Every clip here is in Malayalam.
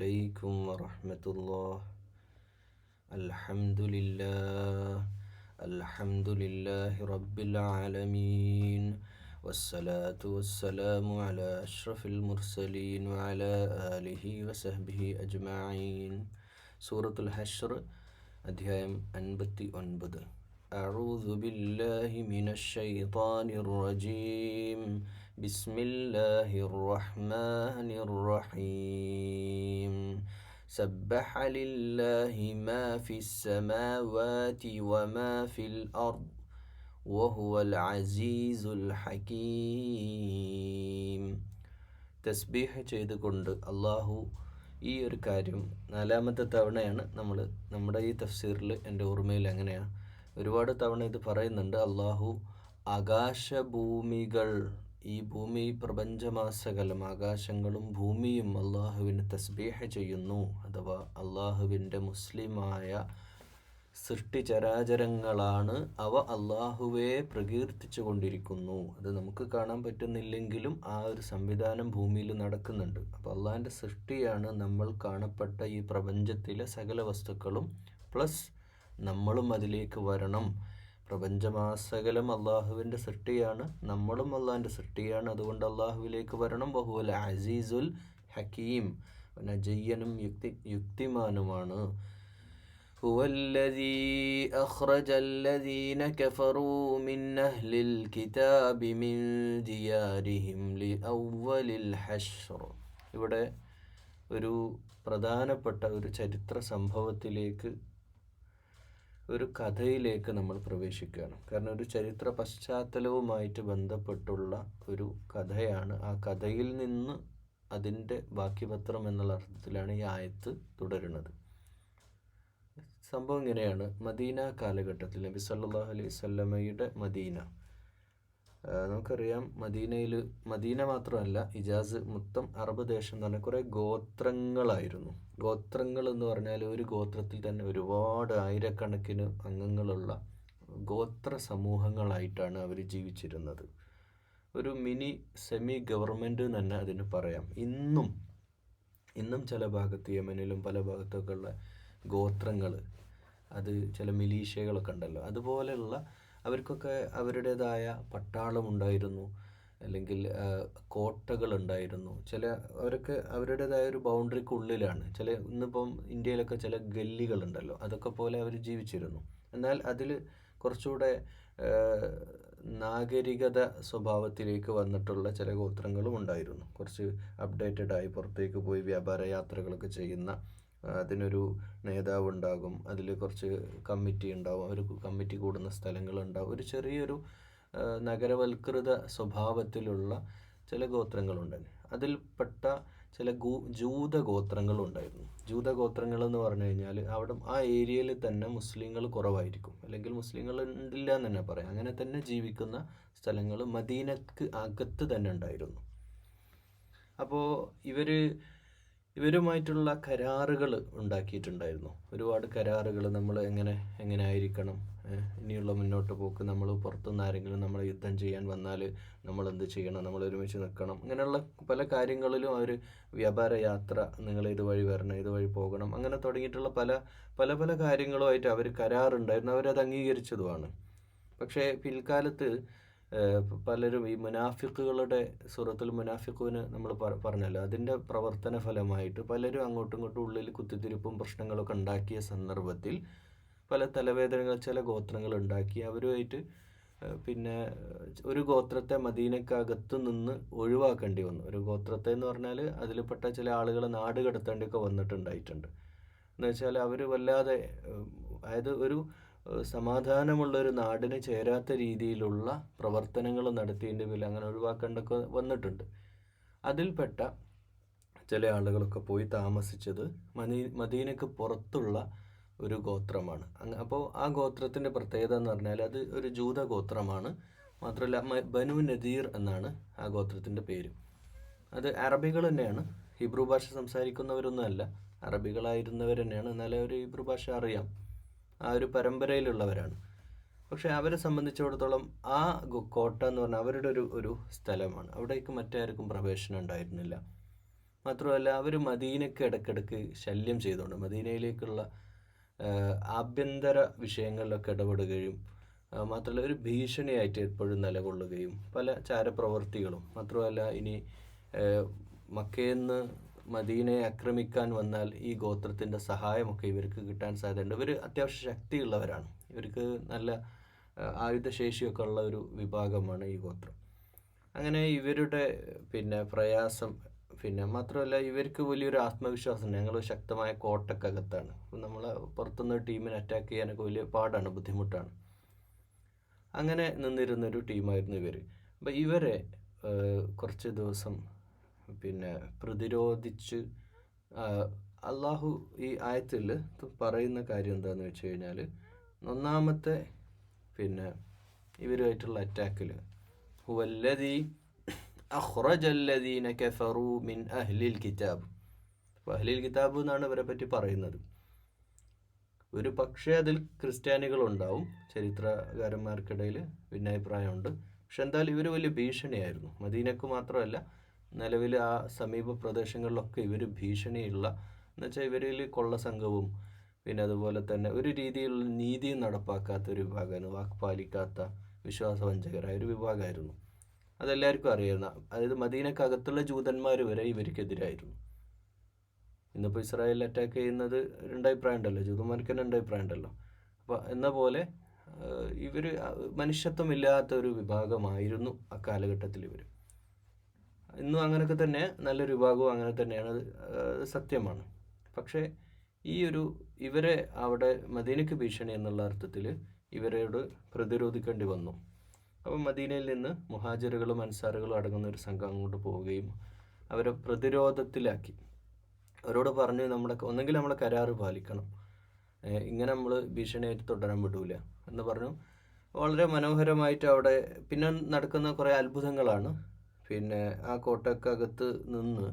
عليكم ورحمة الله. الحمد لله رب العالمين، والصلاة والسلام على أشرف المرسلين وعلى آله وصحبه أجمعين. സൂറത്തുൽ ഹശ്ർ അധ്യായം 59. أعوذ بالله من الشيطان الرجيم. بسم الله الرحمن الرحيم. سبح لله ما في السماوات وما في الأرض وهو العزيز الحكيم. തസ്ബീഹ് ചെയ്തുകൊണ്ട് അള്ളാഹു ഈ ഒരു കാര്യം 4-ാമത്തെ തവണയാണ് നമ്മുടെ ഈ തഫ്സീറിൽ എൻ്റെ ഓർമ്മയിൽ അങ്ങനെയാണ് ഒരുപാട് തവണ ഇത് പറയുന്നുണ്ട്. അള്ളാഹു ആകാശഭൂമികൾ, ഈ ഭൂമി പ്രപഞ്ചമാസകലം ആകാശങ്ങളും ഭൂമിയും അള്ളാഹുവിന് തസ്ബീഹ് ചെയ്യുന്നു. അഥവാ അള്ളാഹുവിൻ്റെ മുസ്ലിമായ സൃഷ്ടിചരാചരങ്ങളാണ്. അവ അള്ളാഹുവെ പ്രകീർത്തിച്ചു കൊണ്ടിരിക്കുന്നു. അത് നമുക്ക് കാണാൻ പറ്റുന്നില്ലെങ്കിലും ആ ഒരു സംവിധാനം ഭൂമിയിൽ നടക്കുന്നുണ്ട്. അപ്പോൾ അള്ളാഹിൻ്റെ സൃഷ്ടിയാണ് നമ്മൾ കാണപ്പെട്ട ഈ പ്രപഞ്ചത്തിലെ സകല വസ്തുക്കളും, പ്ലസ് നമ്മളും അതിലേക്ക് വരണം. പ്രപഞ്ചമാസകലം അള്ളാഹുവിൻ്റെ സൃഷ്ടിയാണ്, നമ്മളും അള്ളാഹിൻ്റെ സൃഷ്ടിയാണ്. അതുകൊണ്ട് അള്ളാഹുവിലേക്ക് വരണം. വഹുവൽ അസീസുൽ ഹക്കീം, നജയ്യനും യുക്തിമാനുമാണ്. ഹുവല്ലദീ അഖ്റജല്ലദീന കഫറൂ മിൻ അഹ്ലിൽ കിതാബി മിൻ ദിയാരിഹിം ലിഅവ്വലിൽ ഹശ്ർ. ഇവിടെ ഒരു പ്രധാനപ്പെട്ട ഒരു ചരിത്ര സംഭവത്തിലേക്ക്, ഒരു കഥയിലേക്ക് നമ്മൾ പ്രവേശിക്കുകയാണ്. കാരണം ഒരു ചരിത്ര പശ്ചാത്തലവുമായിട്ട് ബന്ധപ്പെട്ടുള്ള ഒരു കഥയാണ്. ആ കഥയിൽ നിന്ന് അതിൻ്റെ ബാക്കിപത്രം എന്നുള്ള അർത്ഥത്തിലാണ് ഈ ആയത്ത് തുടരുന്നത്. സംഭവം ഇങ്ങനെയാണ്. മദീന കാലഘട്ടത്തിൽ നബി സല്ലല്ലാഹു അലൈഹി വസല്ലമയുടെ മദീന, നമുക്കറിയാം മദീന മാത്രമല്ല, ഇജാസ് മൊത്തം അറബ് ദേശം എന്ന് പറഞ്ഞാൽ കുറേ ഗോത്രങ്ങളായിരുന്നു. ഗോത്രങ്ങൾ എന്ന് പറഞ്ഞാൽ ഒരു ഗോത്രത്തിൽ തന്നെ ഒരുപാട് ആയിരക്കണക്കിന് അംഗങ്ങളുള്ള ഗോത്ര സമൂഹങ്ങളായിട്ടാണ് അവർ ജീവിച്ചിരുന്നത്. ഒരു മിനി സെമി ഗവൺമെൻറ് തന്നെ അതിന് പറയാം. ഇന്നും ചില ഭാഗത്ത്, യമനിലും പല ഭാഗത്തൊക്കെ ഉള്ള ഗോത്രങ്ങൾ, അത് ചില മിലീഷ്യകളൊക്കെ ഉണ്ടല്ലോ, അതുപോലെയുള്ള അവർക്കൊക്കെ അവരുടേതായ പട്ടാളം ഉണ്ടായിരുന്നു, അല്ലെങ്കിൽ കോട്ടകളുണ്ടായിരുന്നു. അവരൊക്കെ അവരുടേതായ ഒരു ബൗണ്ടറിക്കുള്ളിലാണ്. ഇന്നിപ്പം ഇന്ത്യയിലൊക്കെ ചില ഗല്ലികളുണ്ടല്ലോ, അതൊക്കെ പോലെ അവർ ജീവിച്ചിരുന്നു. എന്നാൽ അതിൽ കുറച്ചുകൂടെ നാഗരികത സ്വഭാവത്തിലേക്ക് വന്നിട്ടുള്ള ചില ഗോത്രങ്ങളും ഉണ്ടായിരുന്നു. കുറച്ച് അപ്ഡേറ്റഡായി പുറത്തേക്ക് പോയി വ്യാപാര യാത്രകളൊക്കെ ചെയ്യുന്ന, അതിനൊരു നേതാവ് ഉണ്ടാകും, അതിൽ കുറച്ച് കമ്മിറ്റി ഉണ്ടാവും, അവർ കമ്മിറ്റി കൂടുന്ന സ്ഥലങ്ങളുണ്ടാവും. ഒരു ചെറിയൊരു നഗരവൽകൃത സ്വഭാവത്തിലുള്ള ചില ഗോത്രങ്ങളുണ്ടായിരുന്നു. അതിൽപ്പെട്ട ചില ജൂതഗോത്രങ്ങളുണ്ടായിരുന്നു. ജൂതഗോത്രങ്ങൾ എന്ന് പറഞ്ഞു കഴിഞ്ഞാൽ അവിടെ ആ ഏരിയയിൽ തന്നെ മുസ്ലിങ്ങൾ കുറവായിരിക്കും, അല്ലെങ്കിൽ മുസ്ലിങ്ങൾ ഇല്ല എന്ന് തന്നെ പറയാം. അങ്ങനെ തന്നെ ജീവിക്കുന്ന സ്ഥലങ്ങൾ മദീനക്ക് അകത്ത് തന്നെ ഉണ്ടായിരുന്നു. അപ്പോൾ ഇവരുമായിട്ടുള്ള കരാറുകൾ ഉണ്ടാക്കിയിട്ടുണ്ടായിരുന്നു. ഒരുപാട് കരാറുകൾ, നമ്മൾ എങ്ങനെ ആയിരിക്കണം, ഇനിയുള്ള മുന്നോട്ട് പോക്ക്, നമ്മൾ പുറത്തുനിന്ന് ആരെങ്കിലും നമ്മളെ യുദ്ധം ചെയ്യാൻ വന്നാൽ നമ്മൾ എന്ത് ചെയ്യണം, നമ്മൾ ഒരുമിച്ച് നിൽക്കണം, അങ്ങനെയുള്ള പല കാര്യങ്ങളിലും അവർ വ്യാപാര യാത്ര, നിങ്ങൾ ഇതുവഴി വരണം, ഇതുവഴി പോകണം, അങ്ങനെ തുടങ്ങിയിട്ടുള്ള പല കാര്യങ്ങളുമായിട്ട് അവർ കരാറുണ്ടായിരുന്നു. അവരത് അംഗീകരിച്ചതുമാണ്. പക്ഷേ പിൽക്കാലത്ത് പലരും ഈ മുനാഫിക്കുകളുടെ സൂറത്തുൽ മുനാഫിഖൂന് നമ്മൾ പറഞ്ഞല്ലോ, അതിൻ്റെ പ്രവർത്തന ഫലമായിട്ട് പലരും അങ്ങോട്ടും ഇങ്ങോട്ടും ഉള്ളിൽ കുത്തിത്തിരിപ്പും പ്രശ്നങ്ങളൊക്കെ ഉണ്ടാക്കിയ സന്ദർഭത്തിൽ പല തലവേദനകൾ ചില ഗോത്രങ്ങൾ ഉണ്ടാക്കി. അവരുമായിട്ട് പിന്നെ ഒരു ഗോത്രത്തെ മദീനക്കകത്തു നിന്ന് ഒഴിവാക്കേണ്ടി വന്നു. ഒരു ഗോത്രത്തെ എന്ന് പറഞ്ഞാൽ അതിൽപ്പെട്ട ചില ആളുകളെ നാട് കടത്തേണ്ടിയൊക്കെ വന്നിട്ടുണ്ടായിട്ടുണ്ട്. എന്ന് വെച്ചാൽ അവർ വല്ലാതെ, അതായത് ഒരു സമാധാനമുള്ളൊരു നാടിന് ചേരാത്ത രീതിയിലുള്ള പ്രവർത്തനങ്ങൾ നടത്തിയതിൻ്റെ പേരിൽ അങ്ങനെ ഒഴിവാക്കേണ്ടൊക്കെ വന്നിട്ടുണ്ട്. അതിൽപ്പെട്ട ചില ആളുകളൊക്കെ പോയി താമസിച്ചത് മദീനക്ക് പുറത്തുള്ള ഒരു ഗോത്രമാണ്. അപ്പോൾ ആ ഗോത്രത്തിൻ്റെ പ്രത്യേകത എന്ന് പറഞ്ഞാൽ അത് ഒരു ജൂത ഗോത്രമാണ്. മാത്രമല്ല ബനു നദീർ എന്നാണ് ആ ഗോത്രത്തിൻ്റെ പേര്. അത് അറബികൾ തന്നെയാണ്, ഹിബ്രു ഭാഷ സംസാരിക്കുന്നവരൊന്നും അല്ല, അറബികളായിരുന്നവർ തന്നെയാണ്. എന്നാലും അവർ ഹിബ്രു ഭാഷ അറിയാം, ആ ഒരു പരമ്പരയിലുള്ളവരാണ്. പക്ഷേ അവരെ സംബന്ധിച്ചിടത്തോളം ആ കോട്ട എന്ന് പറഞ്ഞാൽ അവരുടെ ഒരു സ്ഥലമാണ്. അവിടേക്ക് മറ്റാർക്കും പ്രവേശനം ഉണ്ടായിരുന്നില്ല. മാത്രമല്ല അവർ മദീനയ്ക്ക് ഇടയ്ക്കിടയ്ക്ക് ശല്യം ചെയ്തുകൊണ്ട് മദീനയിലേക്കുള്ള ആഭ്യന്തര വിഷയങ്ങളിലൊക്കെ ഇടപെടുകയും മാത്രമല്ല ഒരു ഭീഷണിയായിട്ട് എപ്പോഴും നിലകൊള്ളുകയും പല ചാരപ്രവർത്തികളും മാത്രമല്ല ഇനി മക്കയിൽ നിന്ന് മദീനയെ ആക്രമിക്കാൻ വന്നാൽ ഈ ഗോത്രത്തിൻ്റെ സഹായമൊക്കെ ഇവർക്ക് കിട്ടാൻ സാധ്യതയുണ്ട്. ഇവർ അത്യാവശ്യം ശക്തിയുള്ളവരാണ്, ഇവർക്ക് നല്ല ആയുധശേഷിയൊക്കെ ഉള്ള ഒരു വിഭാഗമാണ് ഈ ഗോത്രം. അങ്ങനെ ഇവരുടെ പ്രയാസം മാത്രമല്ല ഇവർക്ക് വലിയൊരു ആത്മവിശ്വാസം, ഞങ്ങൾ ശക്തമായ കോട്ടക്കകത്താണ്, നമ്മൾ പുറത്തുനിന്ന് ടീമിനെ അറ്റാക്ക് ചെയ്യാനൊക്കെ വലിയ പാടാണ്, ബുദ്ധിമുട്ടാണ്. അങ്ങനെ നിന്നിരുന്നൊരു ടീമായിരുന്നു ഇവർ. അപ്പം ഇവരെ കുറച്ച് ദിവസം പ്രതിരോധിച്ച് അള്ളാഹു ഈ ആയത്തിൽ പറയുന്ന കാര്യം എന്താണെന്ന് വെച്ച് കഴിഞ്ഞാൽ, ഒന്നാമത്തെ ഇവരുമായിട്ടുള്ള അറ്റാക്കിൽ ഹുവല്ലദീ അഖ്റജല്ലദീന കഫറൂ മിൻ അഹ്ലിൽ കിതാബ്. അപ്പോൾ അഹ്ലിൽ കിതാബ് എന്നാണ് ഇവരെ പറ്റി പറയുന്നത്. ഒരു പക്ഷേ അതിൽ ക്രിസ്ത്യാനികളുണ്ടാവും, ചരിത്രകാരന്മാർക്കിടയിൽ ഭിന്നാഭിപ്രായമുണ്ട്. പക്ഷെ എന്തായാലും ഇവർ വലിയ ഭീഷണിയായിരുന്നു മദീനക്ക് മാത്രമല്ല, നിലവിൽ ആ സമീപ പ്രദേശങ്ങളിലൊക്കെ ഇവർ ഭീഷണിയുള്ള, എന്നുവെച്ചാൽ ഇവരിൽ കൊള്ള സംഘവും അതുപോലെ തന്നെ ഒരു രീതിയിലുള്ള നീതിയും നടപ്പാക്കാത്ത ഒരു വിഭാഗമായിരുന്നു, വാക്ക് പാലിക്കാത്ത വിശ്വാസവഞ്ചകരായ ഒരു വിഭാഗമായിരുന്നു. അതെല്ലാവർക്കും അറിയുന്ന, അതായത് മദീനക്കകത്തുള്ള ജൂതന്മാർ വരെ ഇവർക്കെതിരായിരുന്നു. ഇന്നിപ്പോൾ ഇസ്രായേൽ അറ്റാക്ക് ചെയ്യുന്നത് രണ്ടഭിപ്രായം ഉണ്ടല്ലോ, ജൂതന്മാർക്ക് തന്നെ രണ്ടഭിപ്രായം ഉണ്ടല്ലോ. അപ്പോൾ എന്ന പോലെ ഇവർ മനുഷ്യത്വമില്ലാത്ത ഒരു വിഭാഗമായിരുന്നു ആ കാലഘട്ടത്തിൽ ഇവർ. ഇന്നും അങ്ങനെയൊക്കെ തന്നെ, നല്ലൊരു വിഭാഗവും അങ്ങനെ തന്നെയാണ്, സത്യമാണ്. പക്ഷേ ഇവരെ അവിടെ മദീനയ്ക്ക് ഭീഷണി എന്നുള്ള അർത്ഥത്തിൽ ഇവരോട് പ്രതിരോധിക്കേണ്ടി വന്നു. അപ്പം മദീനയിൽ നിന്ന് മുഹാജിറുകളും അൻസാറുകളും അടങ്ങുന്ന ഒരു സംഘം അങ്ങോട്ട് പോവുകയും അവരെ പ്രതിരോധത്തിലാക്കി. അവരോട് പറഞ്ഞു, ഒന്നെങ്കിൽ നമ്മളെ കരാറ് പാലിക്കണം, ഇങ്ങനെ നമ്മൾ ഭീഷണിയായിട്ട് തുടരാൻ വിടൂല എന്ന് പറഞ്ഞു. വളരെ മനോഹരമായിട്ട് അവിടെ പിന്നെ നടക്കുന്ന കുറേ അത്ഭുതങ്ങളാണ്. ആ കോട്ടക്കകത്ത് നിന്ന്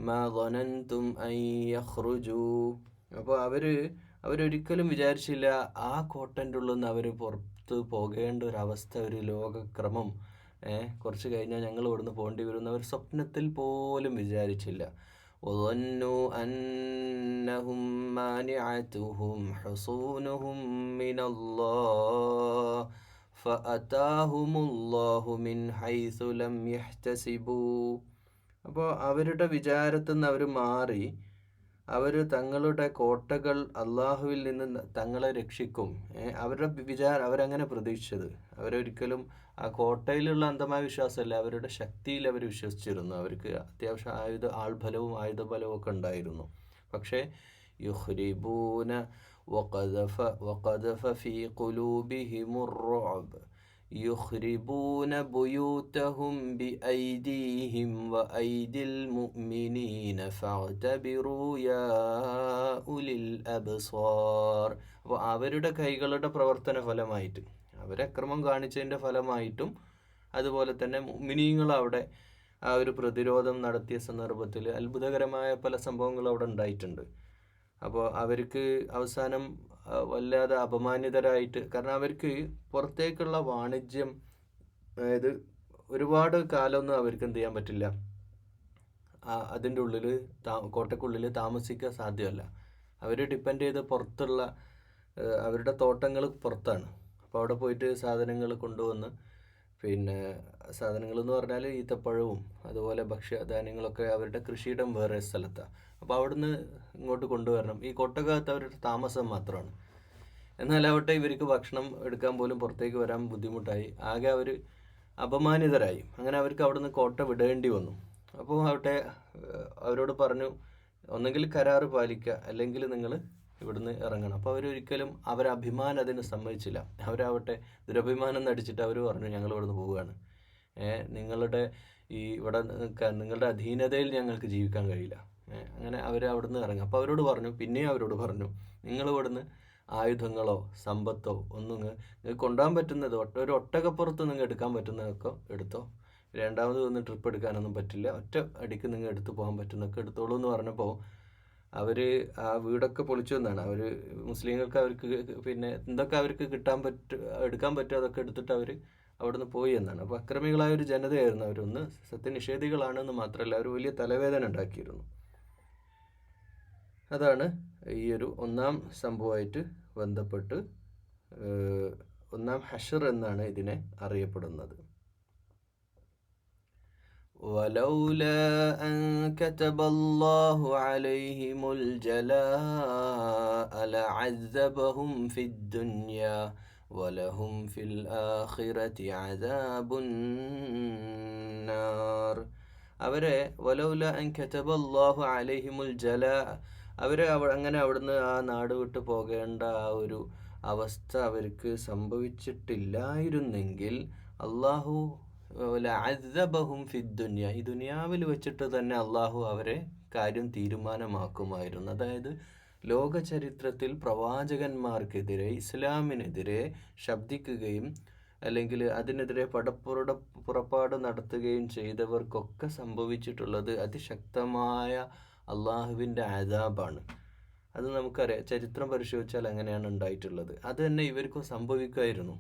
മാ ളനൻതും അൻ യഖ്റുജൂ, അപ്പോൾ അവരൊരിക്കലും വിചാരിച്ചില്ല ആ കോട്ടൻ്റെ ഉള്ളിൽ നിന്ന് അവർ പുറത്ത് പോകേണ്ട ഒരവസ്ഥ, ഒരു ലോകക്രമം, കുറച്ച് കഴിഞ്ഞാൽ ഞങ്ങൾ ഇവിടുന്ന് പോകേണ്ടി വരുമെന്ന് അവർ സ്വപ്നത്തിൽ പോലും വിചാരിച്ചില്ല. وظنوا أنهم مانعتهم حصونهم من الله فأتاهم الله من حيث لم يحتسبوا. അപ്പോൾ അവരുടെ വിചാരത്തിൽ നിന്ന് അവർ മാറി, അവർ തങ്ങളുടെ കോട്ടകൾ അള്ളാഹുവിൽ നിന്ന് തങ്ങളെ രക്ഷിക്കും, അവരങ്ങനെ പ്രതീക്ഷിച്ചത്. അവരൊരിക്കലും ആ കോട്ടയിലുള്ള അന്ധമായ വിശ്വാസമല്ല, അവരുടെ ശക്തിയിൽ അവർ വിശ്വസിച്ചിരുന്നു. അവർക്ക് അത്യാവശ്യം ആൾബലവും ആയുധബലവും ഒക്കെ ഉണ്ടായിരുന്നു. പക്ഷേ യുഖ്രിബൂന വഖദഫ ഫീ ഖുലൂബിഹിമുർ റുഅബ് യുഖ്രിബൂന ബുയൂതഹും ബിഐദീഹിം വഐദിൽ മുഅ്മിനീന ഫഅ്തബിറൂ യാ ഉലിൽ അബ്സാർ. അപ്പോൾ അവരുടെ കൈകളുടെ പ്രവർത്തന ഫലമായിട്ട്, അവരക്രമം കാണിച്ചതിൻ്റെ ഫലമായിട്ടും, അതുപോലെ തന്നെ മുഅ്മിനീങ്ങൾ അവിടെ ആ ഒരു പ്രതിരോധം നടത്തിയ സന്ദർഭത്തിൽ അത്ഭുതകരമായ പല സംഭവങ്ങളും അവിടെ ഉണ്ടായിട്ടുണ്ട്. അപ്പോൾ അവർക്ക് അവസാനം വല്ലാതെ അപമാനിതരായിട്ട്, കാരണം അവർക്ക് പുറത്തേക്കുള്ള വാണിജ്യം, അതായത് ഒരുപാട് കാലമൊന്നും അവർക്ക് എന്ത് ചെയ്യാൻ പറ്റില്ല, അതിൻ്റെ ഉള്ളിൽ കോട്ടയ്ക്കുള്ളിൽ താമസിക്കാൻ സാധ്യമല്ല. അവർ ഡിപ്പെൻഡ് ചെയ്ത് പുറത്തുള്ള അവരുടെ തോട്ടങ്ങൾ പുറത്താണ്. അപ്പോൾ അവിടെ പോയിട്ട് സാധനങ്ങൾ കൊണ്ടുവന്ന്, സാധനങ്ങൾ എന്ന് പറഞ്ഞാൽ ഈത്തപ്പഴവും അതുപോലെ ഭക്ഷ്യധാന്യങ്ങളൊക്കെ അവരുടെ കൃഷിയിടം വേറെ സ്ഥലത്താണ്. അപ്പോൾ അവിടുന്ന് ഇങ്ങോട്ട് കൊണ്ടുവരണം. ഈ കൊട്ടക്കകത്ത് അവരുടെ താമസം മാത്രമാണ്. എന്നാലാവട്ടെ ഇവർക്ക് ഭക്ഷണം എടുക്കാൻ പോലും പുറത്തേക്ക് വരാൻ ബുദ്ധിമുട്ടായി. ആകെ അവർ അപമാനിതരായി. അങ്ങനെ അവർക്ക് അവിടുന്ന് കോട്ട വിടേണ്ടി വന്നു. അപ്പോൾ അവരോട് പറഞ്ഞു, ഒന്നെങ്കിൽ കരാറ് പാലിക്കുക, അല്ലെങ്കിൽ നിങ്ങൾ ഇവിടുന്ന് ഇറങ്ങണം. അപ്പോൾ അവരൊരിക്കലും അഭിമാനം അതിന് സമ്മതിച്ചില്ല. അവരാവട്ടെ ദുരഭിമാനം നടിച്ചിട്ട് അവർ പറഞ്ഞു, ഞങ്ങൾ ഇവിടുന്ന് പോവുകയാണ്, നിങ്ങളുടെ ഇവിടെ നിങ്ങളുടെ അധീനതയിൽ ഞങ്ങൾക്ക് ജീവിക്കാൻ കഴിയില്ല. അങ്ങനെ അവിടുന്ന് ഇറങ്ങും. അപ്പോൾ അവരോട് പറഞ്ഞു, നിങ്ങൾ ഇവിടുന്ന് ആയുധങ്ങളോ സമ്പത്തോ ഒന്നും നിങ്ങൾക്ക് കൊണ്ടുപോകാൻ പറ്റുന്നത്, ഒരു ഒട്ടകപ്പുറത്ത് നിങ്ങൾ എടുക്കാൻ പറ്റുന്നതൊക്കെ എടുത്തോ, രണ്ടാമത് വന്ന് ട്രിപ്പ് എടുക്കാനൊന്നും പറ്റില്ല, ഒറ്റ അടിക്ക് നിങ്ങൾ എടുത്തു പോകാൻ പറ്റുന്നതൊക്കെ എടുത്തോളൂ എന്ന് പറഞ്ഞപ്പോൾ അവർ ആ വീടൊക്കെ പൊളിച്ചു എന്നാണ്. മുസ്ലിങ്ങൾക്ക് അവർക്ക് എന്തൊക്കെ അവർക്ക് എടുക്കാൻ പറ്റുമോ അതൊക്കെ എടുത്തിട്ട് അവർ അവിടുന്ന് പോയി എന്നാണ്. അപ്പോൾ അക്രമികളായ ഒരു ജനതയായിരുന്നു അവരൊന്ന്. സത്യനിഷേധികളാണെന്ന് മാത്രമല്ല അവർ വലിയ തലവേദന ഉണ്ടാക്കിയിരുന്നു. അതാണ് ഈ ഒരു ഒന്നാം സംഭവമായിട്ട് ബന്ധപ്പെട്ട് ഒന്നാം ഹഷർ എന്നാണ് ഇതിനെ അറിയപ്പെടുന്നത്. ولولا أن كتب الله عليهم الجلاء لعذبهم في الدنيا ولهم في الآخرة عذاب النار. അവരെ വലൗല അൻ കതബല്ലാഹു അലൈഹിമുൽ ജലാ, അവരെ അങ്ങനെ അവിടുന്ന് ആ നാട് വിട്ട് പോകേണ്ട ആ ഒരു അവസ്ഥ അവർക്ക് സംഭവിച്ചിട്ടില്ലായിരുന്നെങ്കിൽ അള്ളാഹു ലഅദ്ദബഹും ഫിദ്ദുനിയ, ഈ ദുനിയാവിൽ വെച്ചിട്ട് തന്നെ അള്ളാഹു അവരെ കാര്യം തീരുമാനമാക്കുമായിരുന്നു. അതായത് ലോക ചരിത്രത്തിൽ പ്രവാചകന്മാർക്കെതിരെ ഇസ്ലാമിനെതിരെ ശബ്ദിക്കുകയും അല്ലെങ്കിൽ അതിനെതിരെ പുറപ്പാട് നടത്തുകയും ചെയ്തവർക്കൊക്കെ സംഭവിച്ചിട്ടുള്ളത് അതിശക്തമായ അള്ളാഹുവിൻ്റെ അദാബാണ്. അത് നമുക്കറിയാം, ചരിത്രം പരിശോധിച്ചാൽ അങ്ങനെയാണ് ഉണ്ടായിട്ടുള്ളത്. അത് തന്നെ ഇവർക്കും സംഭവിക്കുമായിരുന്നു.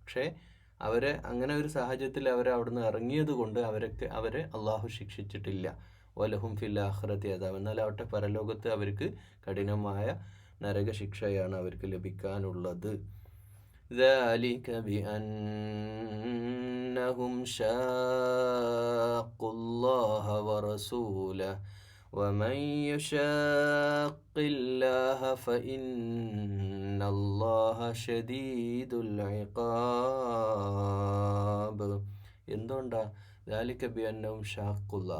പക്ഷേ അവരെ അങ്ങനെ ഒരു സാഹചര്യത്തിൽ അവരെ അവിടുന്ന് ഇറങ്ങിയത് കൊണ്ട് അവരെ അള്ളാഹു ശിക്ഷിച്ചിട്ടില്ല. വലഹും ഫിൽ ആഖിറതി അദാബ്, എന്നാൽ ആവട്ടെ പരലോകത്ത് അവർക്ക് കഠിനമായ നരകശിക്ഷയാണ് അവർക്ക് ലഭിക്കാനുള്ളത്. ذلك بأنهم شاقوا الله ورسوله ومن يشاق الله فإن الله شديد العقاب. എന്തുകൊണ്ടാ? ذلك بأنهم شاقوا الله,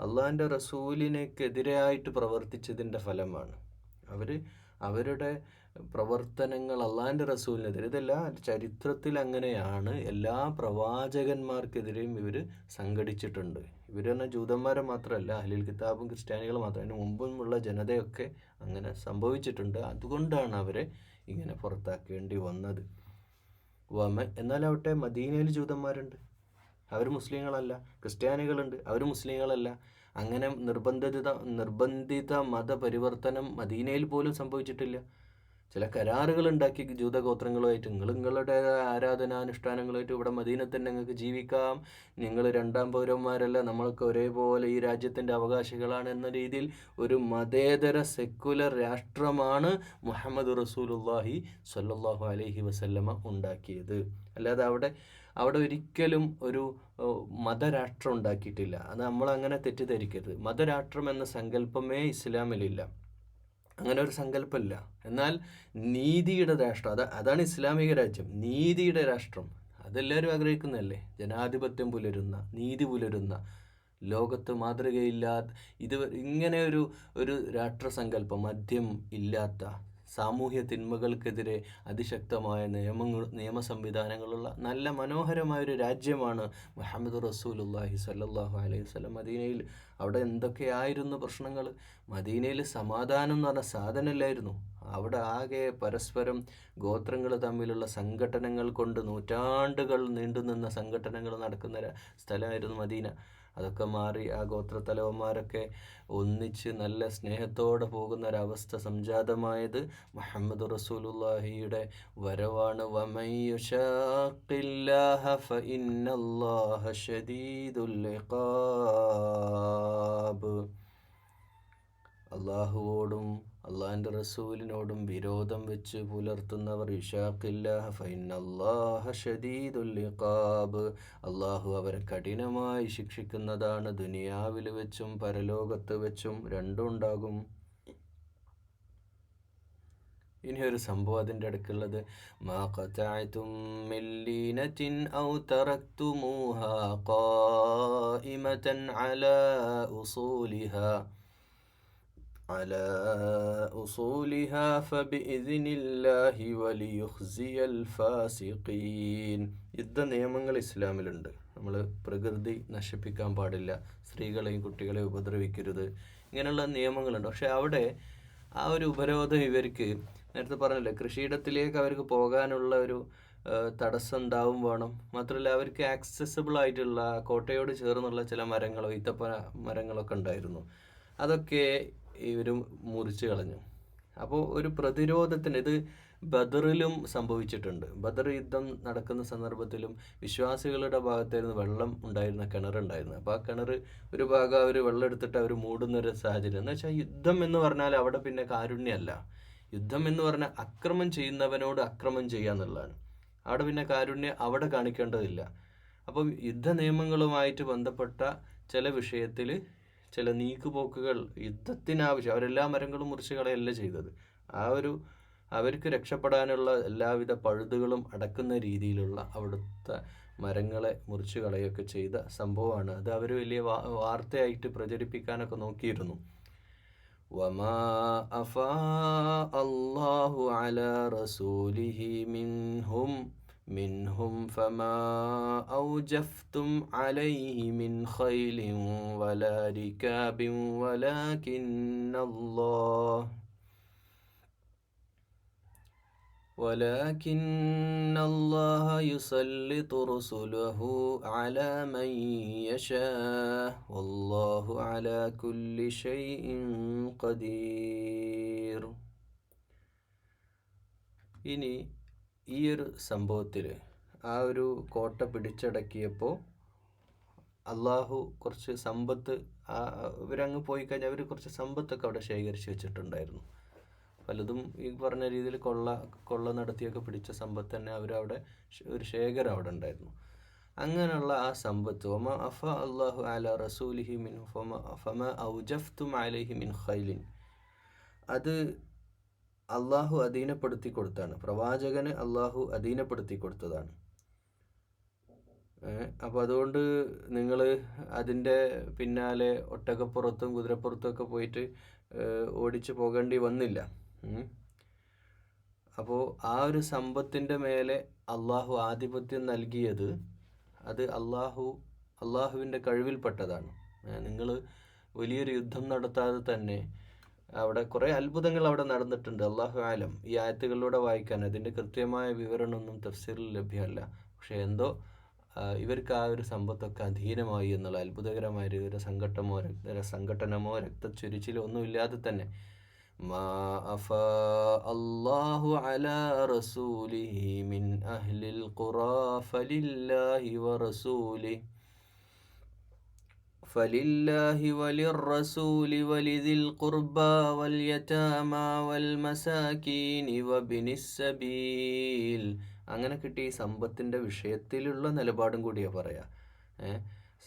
അള്ളാഹിൻ്റെ റസൂലിനെക്കെതിരായിട്ട് പ്രവർത്തിച്ചതിൻ്റെ ഫലമാണ്. അവരുടെ പ്രവർത്തനങ്ങൾ അള്ളാഹിൻ്റെ റസൂലിനെതിരെ, ഇതെല്ലാം ചരിത്രത്തിൽ അങ്ങനെയാണ്. എല്ലാ പ്രവാചകന്മാർക്കെതിരെയും ഇവർ സംഘടിച്ചിട്ടുണ്ട്. ഇവർ തന്നെ ജൂതന്മാരെ മാത്രമല്ല, അഹ്ലുൽ കിതാബും ക്രിസ്ത്യാനികൾ മാത്രം, അതിന് മുമ്പുമുള്ള ജനതയൊക്കെ അങ്ങനെ സംഭവിച്ചിട്ടുണ്ട്. അതുകൊണ്ടാണ് അവരെ ഇങ്ങനെ പുറത്താക്കേണ്ടി വന്നത്. എന്നാലാവട്ടെ മദീനയിൽ ജൂതന്മാരുണ്ട്, അവർ മുസ്ലിങ്ങളല്ല. ക്രിസ്ത്യാനികളുണ്ട്, അവർ മുസ്ലിങ്ങളല്ല. അങ്ങനെ നിർബന്ധിത മതപരിവർത്തനം മദീനയിൽ പോലും സംഭവിച്ചിട്ടില്ല. ചില കരാറുകൾ ഉണ്ടാക്കി ജൂതഗോത്രങ്ങളുമായിട്ട്, നിങ്ങളുടെ ആരാധനാനുഷ്ഠാനങ്ങളുമായിട്ട് ഇവിടെ മദീനത്തിൽ തന്നെ നിങ്ങൾക്ക് ജീവിക്കാം, നിങ്ങൾ രണ്ടാം പൗരന്മാരല്ല, നമ്മൾക്ക് ഒരേപോലെ ഈ രാജ്യത്തിൻ്റെ അവകാശികളാണ് എന്ന രീതിയിൽ ഒരു മതേതര സെക്കുലർ രാഷ്ട്രമാണ് മുഹമ്മദ് റസൂലുള്ളാഹി സ്വല്ലല്ലാഹു അലൈഹി വസല്ലമ ഉണ്ടാക്കിയത്. അല്ലാതെ അവിടെ ഒരിക്കലും ഒരു മതരാഷ്ട്രം ഉണ്ടാക്കിയിട്ടില്ല. അത് നമ്മളങ്ങനെ തെറ്റിദ്ധരിക്കരുത്. മതരാഷ്ട്രം എന്ന സങ്കല്പമേ ഇസ്ലാമിലില്ല, അങ്ങനെ ഒരു സങ്കല്പമില്ല. എന്നാൽ നീതിയുടെ രാഷ്ട്രം, അതാണ് ഇസ്ലാമിക രാജ്യം. നീതിയുടെ രാഷ്ട്രം അതെല്ലാവരും ആഗ്രഹിക്കുന്നതല്ലേ? ജനാധിപത്യം പുലരുന്ന, നീതി പുലരുന്ന, ലോകത്ത് മാതൃകയില്ലാത്ത ഇങ്ങനെ ഒരു രാഷ്ട്രസങ്കല്പം, മദ്യം ഇല്ലാത്ത, സാമൂഹ്യ തിന്മകൾക്കെതിരെ അതിശക്തമായ നിയമ സംവിധാനങ്ങളുള്ള നല്ല മനോഹരമായൊരു രാജ്യമാണ് മുഹമ്മദ് റസൂലുള്ളാഹി സ്വല്ലല്ലാഹു അലൈഹി വസല്ലം. മദീനയിൽ അവിടെ എന്തൊക്കെയായിരുന്നു പ്രശ്നങ്ങൾ? മദീനയിൽ സമാധാനം എന്ന് പറഞ്ഞ സാധനമില്ലായിരുന്നു. അവിടെ ആകെ പരസ്പരം ഗോത്രങ്ങൾ തമ്മിലുള്ള സംഘടനകൾ കൊണ്ട് നൂറ്റാണ്ടുകൾ നീണ്ടുനിന്ന സംഘടനകൾ നടക്കുന്ന സ്ഥലമായിരുന്നു മദീന. അതൊക്കെ മാറി ആ ഗോത്രത്തലവന്മാരൊക്കെ ഒന്നിച്ച് നല്ല സ്നേഹത്തോടെ പോകുന്ന ഒരവസ്ഥ സംജാതമായത് മുഹമ്മദ് റസൂലുള്ളാഹിയുടെ വരവാണ്. വമൻ യുശാഖില്ലാഹ ഫഇന്നല്ലാഹ ശദീദുൽ ഇഖാബ്. അള്ളാഹുവോടും അള്ളാഹിൻ്റെ റസൂലിനോടും വിരോധം വെച്ച് പുലർത്തുന്നവർ യുശാഖില്ലാഹ ഫഇന്നല്ലാഹ ശദീദുൽ ഇഖാബ്, അള്ളാഹു അവരെ കഠിനമായി ശിക്ഷിക്കുന്നതാണ്. ദുനിയാവിൽ വെച്ചും പരലോകത്ത് വെച്ചും രണ്ടും ഉണ്ടാകും. ഇനി ഒരു സംഭവം അതിൻ്റെ അടുക്കുള്ളത്, മാ ഖതഅതും മിൻ ലീനത്തിൻ ഔ തറക്തുമൂഹാ ഖായിമതൻ അലാ ഉസൂലിഹാ ഫബിഇദ്നില്ലാഹി വലിയുഖ്സിയൽ ഫാസിഖീൻ. യുദ്ധ നിയമങ്ങൾ ഇസ്ലാമിലുണ്ട്. നമ്മൾ പ്രകൃതി നശിപ്പിക്കാൻ പാടില്ല, സ്ത്രീകളെയും കുട്ടികളെയും ഉപദ്രവിക്കരുത്, ഇങ്ങനെയുള്ള നിയമങ്ങളുണ്ട്. പക്ഷെ അവിടെ ആ ഒരു ഉപരോധം ഇവർക്ക്, നേരത്തെ പറഞ്ഞില്ലേ, കൃഷിയിടത്തിലേക്ക് അവർക്ക് പോകാനുള്ള ഒരു തടസ്സം ഉണ്ടാവും വേണം. മാത്രമല്ല അവർക്ക് ആക്സസിബിൾ ആയിട്ടുള്ള കോട്ടയോട് ചേർന്നുള്ള ചില മരങ്ങളോ ഈത്തപ്പ മരങ്ങളൊക്കെ ഉണ്ടായിരുന്നു. അതൊക്കെ ഇവർ മുറിച്ച് കളഞ്ഞു. അപ്പോൾ ഒരു പ്രതിരോധത്തിന്, ഇത് ബദറിലും സംഭവിച്ചിട്ടുണ്ട്. ബദർ യുദ്ധം നടക്കുന്ന സന്ദർഭത്തിലും വിശ്വാസികളുടെ ഭാഗത്തായിരുന്നു വെള്ളം ഉണ്ടായിരുന്ന കിണറുണ്ടായിരുന്നു. അപ്പോൾ ആ കിണർ ഒരു ഭാഗം അവർ വെള്ളം എടുത്തിട്ട് അവർ മൂടുന്നൊരു സാഹചര്യം. എന്ന് വെച്ചാൽ യുദ്ധം എന്ന് പറഞ്ഞാൽ അവിടെ പിന്നെ കാരുണ്യമല്ല. യുദ്ധം എന്ന് പറഞ്ഞാൽ അക്രമം ചെയ്യുന്നവനോട് അക്രമം ചെയ്യുക എന്നുള്ളതാണ്. അവിടെ പിന്നെ കാരുണ്യം അവിടെ കാണിക്കേണ്ടതില്ല. അപ്പം യുദ്ധ നിയമങ്ങളുമായിട്ട് ബന്ധപ്പെട്ട ചില വിഷയത്തിൽ ചില നീക്കുപോക്കുകൾ യുദ്ധത്തിനാവശ്യം, അവരെല്ലാ മരങ്ങളും മുറിച്ച് കളയല്ല ചെയ്തത്. അവർക്ക് രക്ഷപ്പെടാനുള്ള എല്ലാവിധ പഴുതുകളും അടക്കുന്ന രീതിയിലുള്ള അവിടുത്തെ മരങ്ങളെ മുറിച്ച് കളയൊക്കെ ചെയ്ത സംഭവമാണ്. അത് അവർ വലിയ വാർത്തയായിട്ട് പ്രചരിപ്പിക്കാനൊക്കെ നോക്കിയിരുന്നു. വമാ അഫാ അല്ലാഹു അലാ റസൂലിഹി منهم فما أوجفتم عليه من خيل ولا ركاب ولكن الله يسلط رسله على من يشاء والله على كل شيء قدير. ഇനി ഈ ഒരു സംഭവത്തിൽ ആ ഒരു കോട്ട പിടിച്ചടക്കിയപ്പോൾ അള്ളാഹു കുറച്ച് സമ്പത്ത്, ഇവരങ്ങ് പോയി കഴിഞ്ഞാൽ അവർ കുറച്ച് സമ്പത്തൊക്കെ അവിടെ ശേഖരിച്ച് വെച്ചിട്ടുണ്ടായിരുന്നു. പലതും ഈ പറഞ്ഞ രീതിയിൽ കൊള്ള നടത്തിയൊക്കെ പിടിച്ച സമ്പത്ത് തന്നെ അവരവിടെ ഒരു ശേഖരം അവിടെ ഉണ്ടായിരുന്നു. അങ്ങനെയുള്ള ആ സമ്പത്ത് ഒമ അഫ അള്ളാഹു അല റസൂലിഹി മിൻ ഫമ ഔജഫ്തും അലൈഹി മിൻ ഖൈലിൻ, അത് അള്ളാഹു അധീനപ്പെടുത്തി കൊടുത്താണ്, പ്രവാചകന് അള്ളാഹു അധീനപ്പെടുത്തി കൊടുത്തതാണ്. അപ്പോൾ അതുകൊണ്ട് നിങ്ങൾ അതിൻ്റെ പിന്നാലെ ഒട്ടകപ്പുറത്തും കുതിരപ്പുറത്തും ഒക്കെ പോയിട്ട് ഓടിച്ചു പോകേണ്ടി വന്നില്ല. അപ്പോൾ ആ ഒരു സമ്പത്തിൻ്റെ മേലെ അള്ളാഹു ആധിപത്യം നൽകിയത് അത് അള്ളാഹുവിൻ്റെ കഴിവിൽപ്പെട്ടതാണ്. നിങ്ങൾ വലിയൊരു യുദ്ധം നടത്താതെ തന്നെ അവിടെ കുറേ അത്ഭുതങ്ങൾ അവിടെ നടന്നിട്ടുണ്ട്. അള്ളാഹു ആലം. ഈ ആയത്തുകളിലൂടെ വായിക്കാൻ അതിൻ്റെ കൃത്യമായ വിവരണമൊന്നും തഫ്സീറിൽ ലഭ്യമല്ല. പക്ഷേ എന്തോ ഇവർക്ക് ആ ഒരു സമ്പത്തൊക്കെ അധീനമായി എന്നുള്ള അത്ഭുതകരമായ ഒരു സംഘട്ടനമോ രക്തച്ചൊരിച്ചിലോ ഒന്നുമില്ലാതെ തന്നെ മാ അഫാ അല്ലാഹു അലാ റസൂലിഹി മിൻ അഹ്ലിൽ ഖുറാ ഫലില്ലാഹി وللرسول ولذي القربى واليتامى والمساكين وابن السبيل. അങ്ങനെ കിട്ടി. ഈ സമ്പത്തിൻ്റെ വിഷയത്തിലുള്ള നിലപാടും കൂടിയാണ് പറയാ.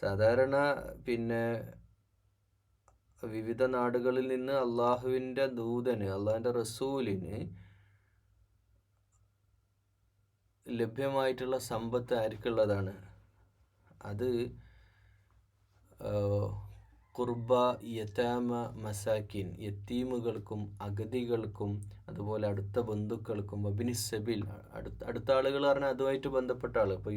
സാധാരണ പിന്നെ വിവിധ നാടുകളിൽ നിന്ന് അള്ളാഹുവിൻ്റെ ദൂതന്, അള്ളാഹിൻ്റെ റസൂലിന് ലഭ്യമായിട്ടുള്ള സമ്പത്ത് ആർക്കുള്ളതാണ്? അത് ഖുർബ, യതാമ, മസാക്കിൻ, യത്തീമുകൾക്കും അഗതികൾക്കും അതുപോലെ അടുത്ത ബന്ധുക്കൾക്കും, വബിനിസബിൽ, അടുത്ത ആളുകൾ പറഞ്ഞാൽ അതുമായിട്ട് ബന്ധപ്പെട്ട ആൾ, ഇപ്പോൾ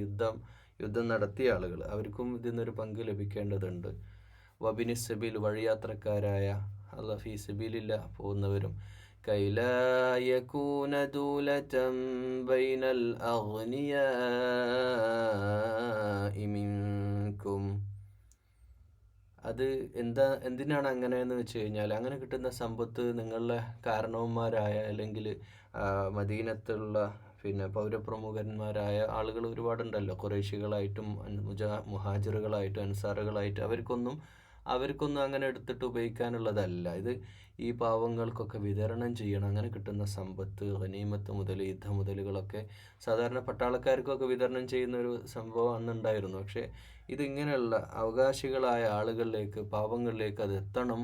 യുദ്ധം നടത്തിയ ആളുകൾ, അവർക്കും ഇതിന്നൊരു പങ്ക് ലഭിക്കേണ്ടതുണ്ട്. വബിനിസബിൽ, വഴിയാത്രക്കാരായ, അല്ലാഹു ഫീ സബീലില്ല പോകുന്നവരും. കൈലാ യകൂന ദൂലതൻ ബൈനൽ അഗ്നിയാഇ മിൻകും. അത് എന്തിനാണ് അങ്ങനെയെന്ന് വെച്ച് കഴിഞ്ഞാൽ, അങ്ങനെ കിട്ടുന്ന സമ്പത്ത് നിങ്ങളുടെ കാരണവന്മാരായ അല്ലെങ്കിൽ മദീനത്തുള്ള പിന്നെ പൗരപ്രമുഖന്മാരായ ആളുകൾ ഒരുപാടുണ്ടല്ലോ. ഖുറൈശികളായിട്ടും മുഹാജിറുകളായിട്ടും അൻസാറുകളായിട്ടും അവർക്കൊന്നും അങ്ങനെ എടുത്തിട്ട് ഉപയോഗിക്കാനുള്ളതല്ല. ഇത് ഈ പാവങ്ങൾക്കൊക്കെ വിതരണം ചെയ്യണം. അങ്ങനെ കിട്ടുന്ന സമ്പത്ത്, ഗനീമത്ത് മുതൽ യുദ്ധ മുതലുകളൊക്കെ സാധാരണ പട്ടാളക്കാർക്കൊക്കെ വിതരണം ചെയ്യുന്ന ഒരു സംഭവം അന്നുണ്ടായിരുന്നു. പക്ഷേ ഇതിങ്ങനെയുള്ള അവകാശികളായ ആളുകളിലേക്ക്, പാവങ്ങളിലേക്ക് അത് എത്തണം.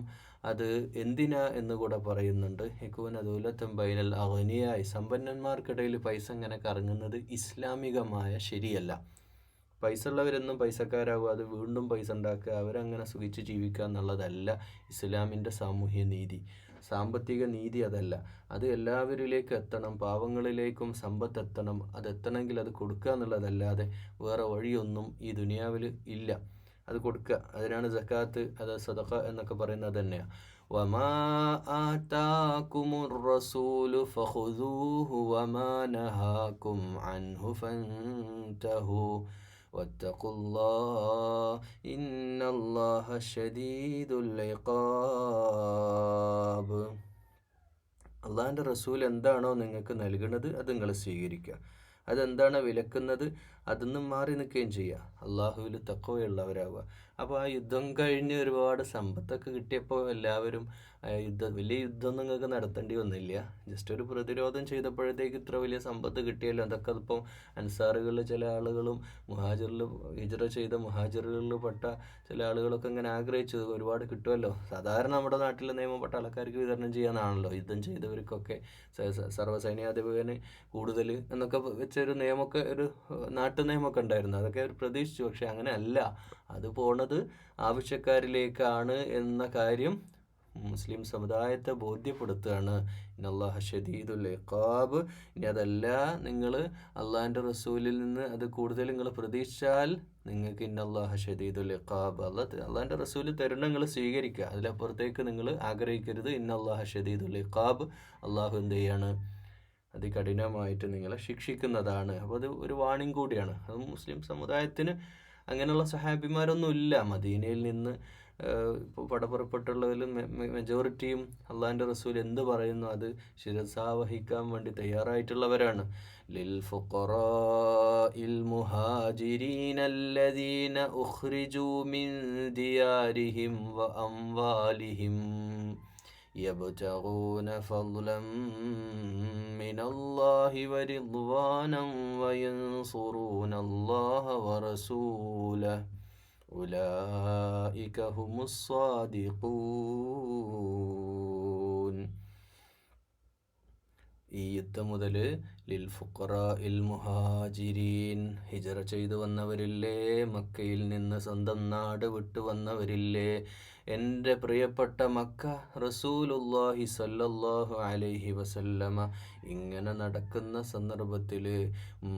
അത് എന്തിനാ എന്ന് കൂടെ പറയുന്നുണ്ട്. യകൂന ദൗലത്തുൻ ബൈനൽ അഗ്നിയായി, സമ്പന്നന്മാർക്കിടയിൽ പൈസ ഇങ്ങനെ കറങ്ങുന്നത് ഇസ്ലാമികമായ ശരിയല്ല. പൈസ ഉള്ളവരെന്നും പൈസക്കാരാകുക, അത് വീണ്ടും പൈസ ഉണ്ടാക്കുക, അവരങ്ങനെ സുഖിച്ച് ജീവിക്കുക എന്നുള്ളതല്ല ഇസ്ലാമിൻ്റെ സാമൂഹ്യ നീതി, സാമ്പത്തിക നീതി അതല്ല. അത് എല്ലാവരിലേക്കും എത്തണം, പാവങ്ങളിലേക്കും സമ്പത്ത് എത്തണം. അതെത്തണമെങ്കിൽ അത് കൊടുക്കുക എന്നുള്ളതല്ലാതെ വേറെ വഴിയൊന്നും ഈ ദുനിയാവിൽ ഇല്ല. അത് കൊടുക്കുക, അതിനാണ് സക്കാത്ത്, അത് സദഖ എന്നൊക്കെ പറയുന്നത് തന്നെയാണ്. വമാ ആതാകുമുർ റസൂലു ഫഖുദൂഹു വമാ നഹാകും അൻഹു ഫൻതഹു വത്തഖുല്ലാഹ ഇന്നല്ലാഹ ശദീദുൽ ഇഖാബ്. അള്ളാഹിൻ്റെ റസൂൽ എന്താണോ നിങ്ങൾക്ക് നൽകുന്നത് അത് നിങ്ങൾ സ്വീകരിക്കുക. അതെന്താണ് വിലക്കുന്നത് അതിന്ന് മാറി നിൽക്കുകയും ചെയ്യുക. അള്ളാഹുവിൽ തഖ്വയുള്ളവരാവുക. അപ്പോൾ ആ യുദ്ധം കഴിഞ്ഞ് ഒരുപാട് സമ്പത്തൊക്കെ കിട്ടിയപ്പോൾ എല്ലാവരും വലിയ യുദ്ധം നിങ്ങൾക്ക് നടത്തേണ്ടി വന്നില്ല. ജസ്റ്റ് ഒരു പ്രതിരോധം ചെയ്തപ്പോഴത്തേക്ക് ഇത്ര വലിയ സമ്പത്ത് കിട്ടിയല്ലോ. അതൊക്കെ അതിപ്പം അൻസാറുകളിൽ ചില ആളുകളും മുഹാജിറിൽ ഹിജ്റ ചെയ്ത മുഹാജിറുകളിൽ പെട്ട ചില ആളുകളൊക്കെ ഇങ്ങനെ ആഗ്രഹിച്ചത് ഒരുപാട് കിട്ടുമല്ലോ. സാധാരണ നമ്മുടെ നാട്ടിലെ നിയമം പട്ടാളക്കാർക്ക് വിതരണം ചെയ്യാനാണല്ലോ, യുദ്ധം ചെയ്തവർക്കൊക്കെ സർവ്വസൈന്യാധിപന് കൂടുതൽ എന്നൊക്കെ വെച്ചൊരു നിയമമൊക്കെ, ഒരു നാട്ടു നിയമമൊക്കെ ഉണ്ടായിരുന്നു. അതൊക്കെ അവർ പ്രതീക്ഷിച്ചു. പക്ഷെ അങ്ങനെ അല്ല, അത് പോണത് ആവശ്യക്കാരിലേക്കാണ് എന്ന കാര്യം മുസ്ലിം സമുദായത്തെ ബോധ്യപ്പെടുത്തുകയാണ്. ഇന്നല്ലാഹ ഷദീദുൽ ഇഖാബ്. ഇനി അതല്ല, നിങ്ങൾ അള്ളാഹിൻ്റെ റസൂലിൽ നിന്ന് അത് കൂടുതൽ നിങ്ങൾ പ്രതീക്ഷിച്ചാൽ നിങ്ങൾക്ക് ഇന്നല്ലാഹ ഷദീദുൽ ഇഖാബ്, അള്ളാഹിൻ്റെ റസൂൽ തരുന്ന നിങ്ങൾ സ്വീകരിക്കുക. അതിലപ്പുറത്തേക്ക് നിങ്ങൾ ആഗ്രഹിക്കരുത്. ഇന്നല്ലാഹ ഷദീദുൽ ഇഖാബ്, അള്ളാഹു എന്ത് ചെയ്യാണ്, അതികഠിനമായിട്ട് നിങ്ങളെ ശിക്ഷിക്കുന്നതാണ്. അപ്പോൾ അത് ഒരു വാണിംഗ് കൂടിയാണ്. അത് മുസ്ലിം സമുദായത്തിന് അങ്ങനെയുള്ള സഹാബിമാരൊന്നും ഇല്ല. മദീനയിൽ നിന്ന് ഇപ്പോൾ പടപ്പുറപ്പെട്ടുള്ളതിലും മെജോറിറ്റിയും അള്ളാഹിൻ്റെ റസൂൽ എന്ത് പറയുന്നു അത് ശിരസാവഹിക്കാൻ വേണ്ടി തയ്യാറായിട്ടുള്ളവരാണ്. ലിൽ ഫുഖറാഇൽ മുഹാജിരീനല്ലദീന ഉഖ്രിജൂ മിൻ ദിയാരിഹിം വ അംവാലിഹിം يبتغون فضلا من الله ورضوانا وينصرون الله ورسوله أولئك هم الصادقون. ഈ യുദ്ധം മുതൽ ലിൽ ഫുഖറാഇൽ മുഹാജിരീൻ, ഹിജറ ചെയ്തു വന്നവരില്ലേ, മക്കയിൽ നിന്ന് സ്വന്തം നാട് വിട്ടു വന്നവരില്ലേ, എൻ്റെ പ്രിയപ്പെട്ട മക്ക, റസൂലുള്ളാഹി സ്വല്ലല്ലാഹു അലൈഹി വസല്ലമ ഇങ്ങനെ നടക്കുന്ന സന്ദർഭത്തിൽ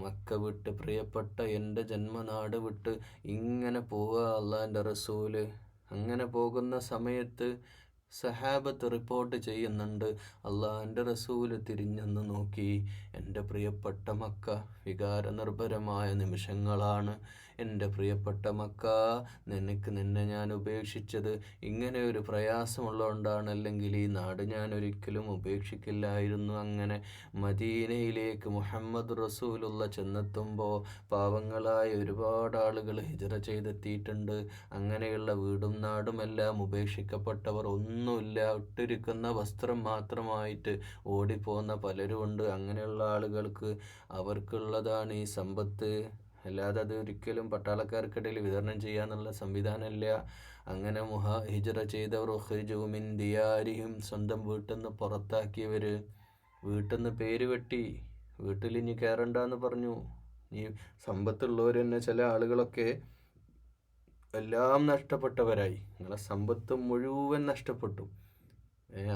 മക്ക വിട്ട്, പ്രിയപ്പെട്ട എൻ്റെ ജന്മനാട് വിട്ട് ഇങ്ങനെ പോവുക അള്ളാഹിൻ്റെ റസൂല്. അങ്ങനെ പോകുന്ന സമയത്ത് സഹാബത്ത് റിപ്പോർട്ട് ചെയ്യുന്നുണ്ട്, അള്ളാഹിൻ്റെ റസൂല് തിരിഞ്ഞെന്ന് നോക്കി, എൻ്റെ പ്രിയപ്പെട്ട മക്ക, വികാരനിർഭരമായ നിമിഷങ്ങളാണ്. എൻ്റെ പ്രിയപ്പെട്ട മക്ക, നിന്നെ ഞാൻ ഉപേക്ഷിച്ചത് ഇങ്ങനെ ഒരു പ്രയാസമുള്ളതുകൊണ്ടാണ്, അല്ലെങ്കിൽ ഈ നാട് ഞാൻ ഒരിക്കലും ഉപേക്ഷിക്കില്ലായിരുന്നു. അങ്ങനെ മദീനയിലേക്ക് മുഹമ്മദ് റസൂലുള്ള ചെന്നെത്തുമ്പോൾ പാവങ്ങളായ ഒരുപാട് ആളുകൾ ഹിജ്റ ചെയ്തെത്തിയിട്ടുണ്ട്. അങ്ങനെയുള്ള വീടും നാടുമെല്ലാം ഉപേക്ഷിക്കപ്പെട്ടവർ, ഒന്നുമില്ല, ഇട്ടിരിക്കുന്ന വസ്ത്രം മാത്രമായിട്ട് ഓടിപ്പോകുന്ന പലരുമുണ്ട്. അങ്ങനെയുള്ള ആളുകൾക്ക് അവർക്കുള്ളതാണ് ഈ സമ്പത്ത്. അല്ലാതെ അത് ഒരിക്കലും പട്ടാളക്കാർക്കിടയിൽ വിതരണം ചെയ്യാന്നുള്ള സംവിധാനമില്ല. അങ്ങനെ ഹിജ്റ ചെയ്തവർ ഉഖ്രിജൂ മിൻ ദിയാരിഹിം, സ്വന്തം വീട്ടിൽ നിന്ന് പുറത്താക്കിയവർ, വീട്ടിൽ നിന്ന് പേര് വെട്ടി, വീട്ടിൽ ഇനി കയറണ്ടെന്ന് പറഞ്ഞു. ഈ സമ്പത്തുള്ളവർ തന്നെ ചില ആളുകളൊക്കെ എല്ലാം നഷ്ടപ്പെട്ടവരായി. നിങ്ങളെ സമ്പത്ത് മുഴുവൻ നഷ്ടപ്പെട്ടു.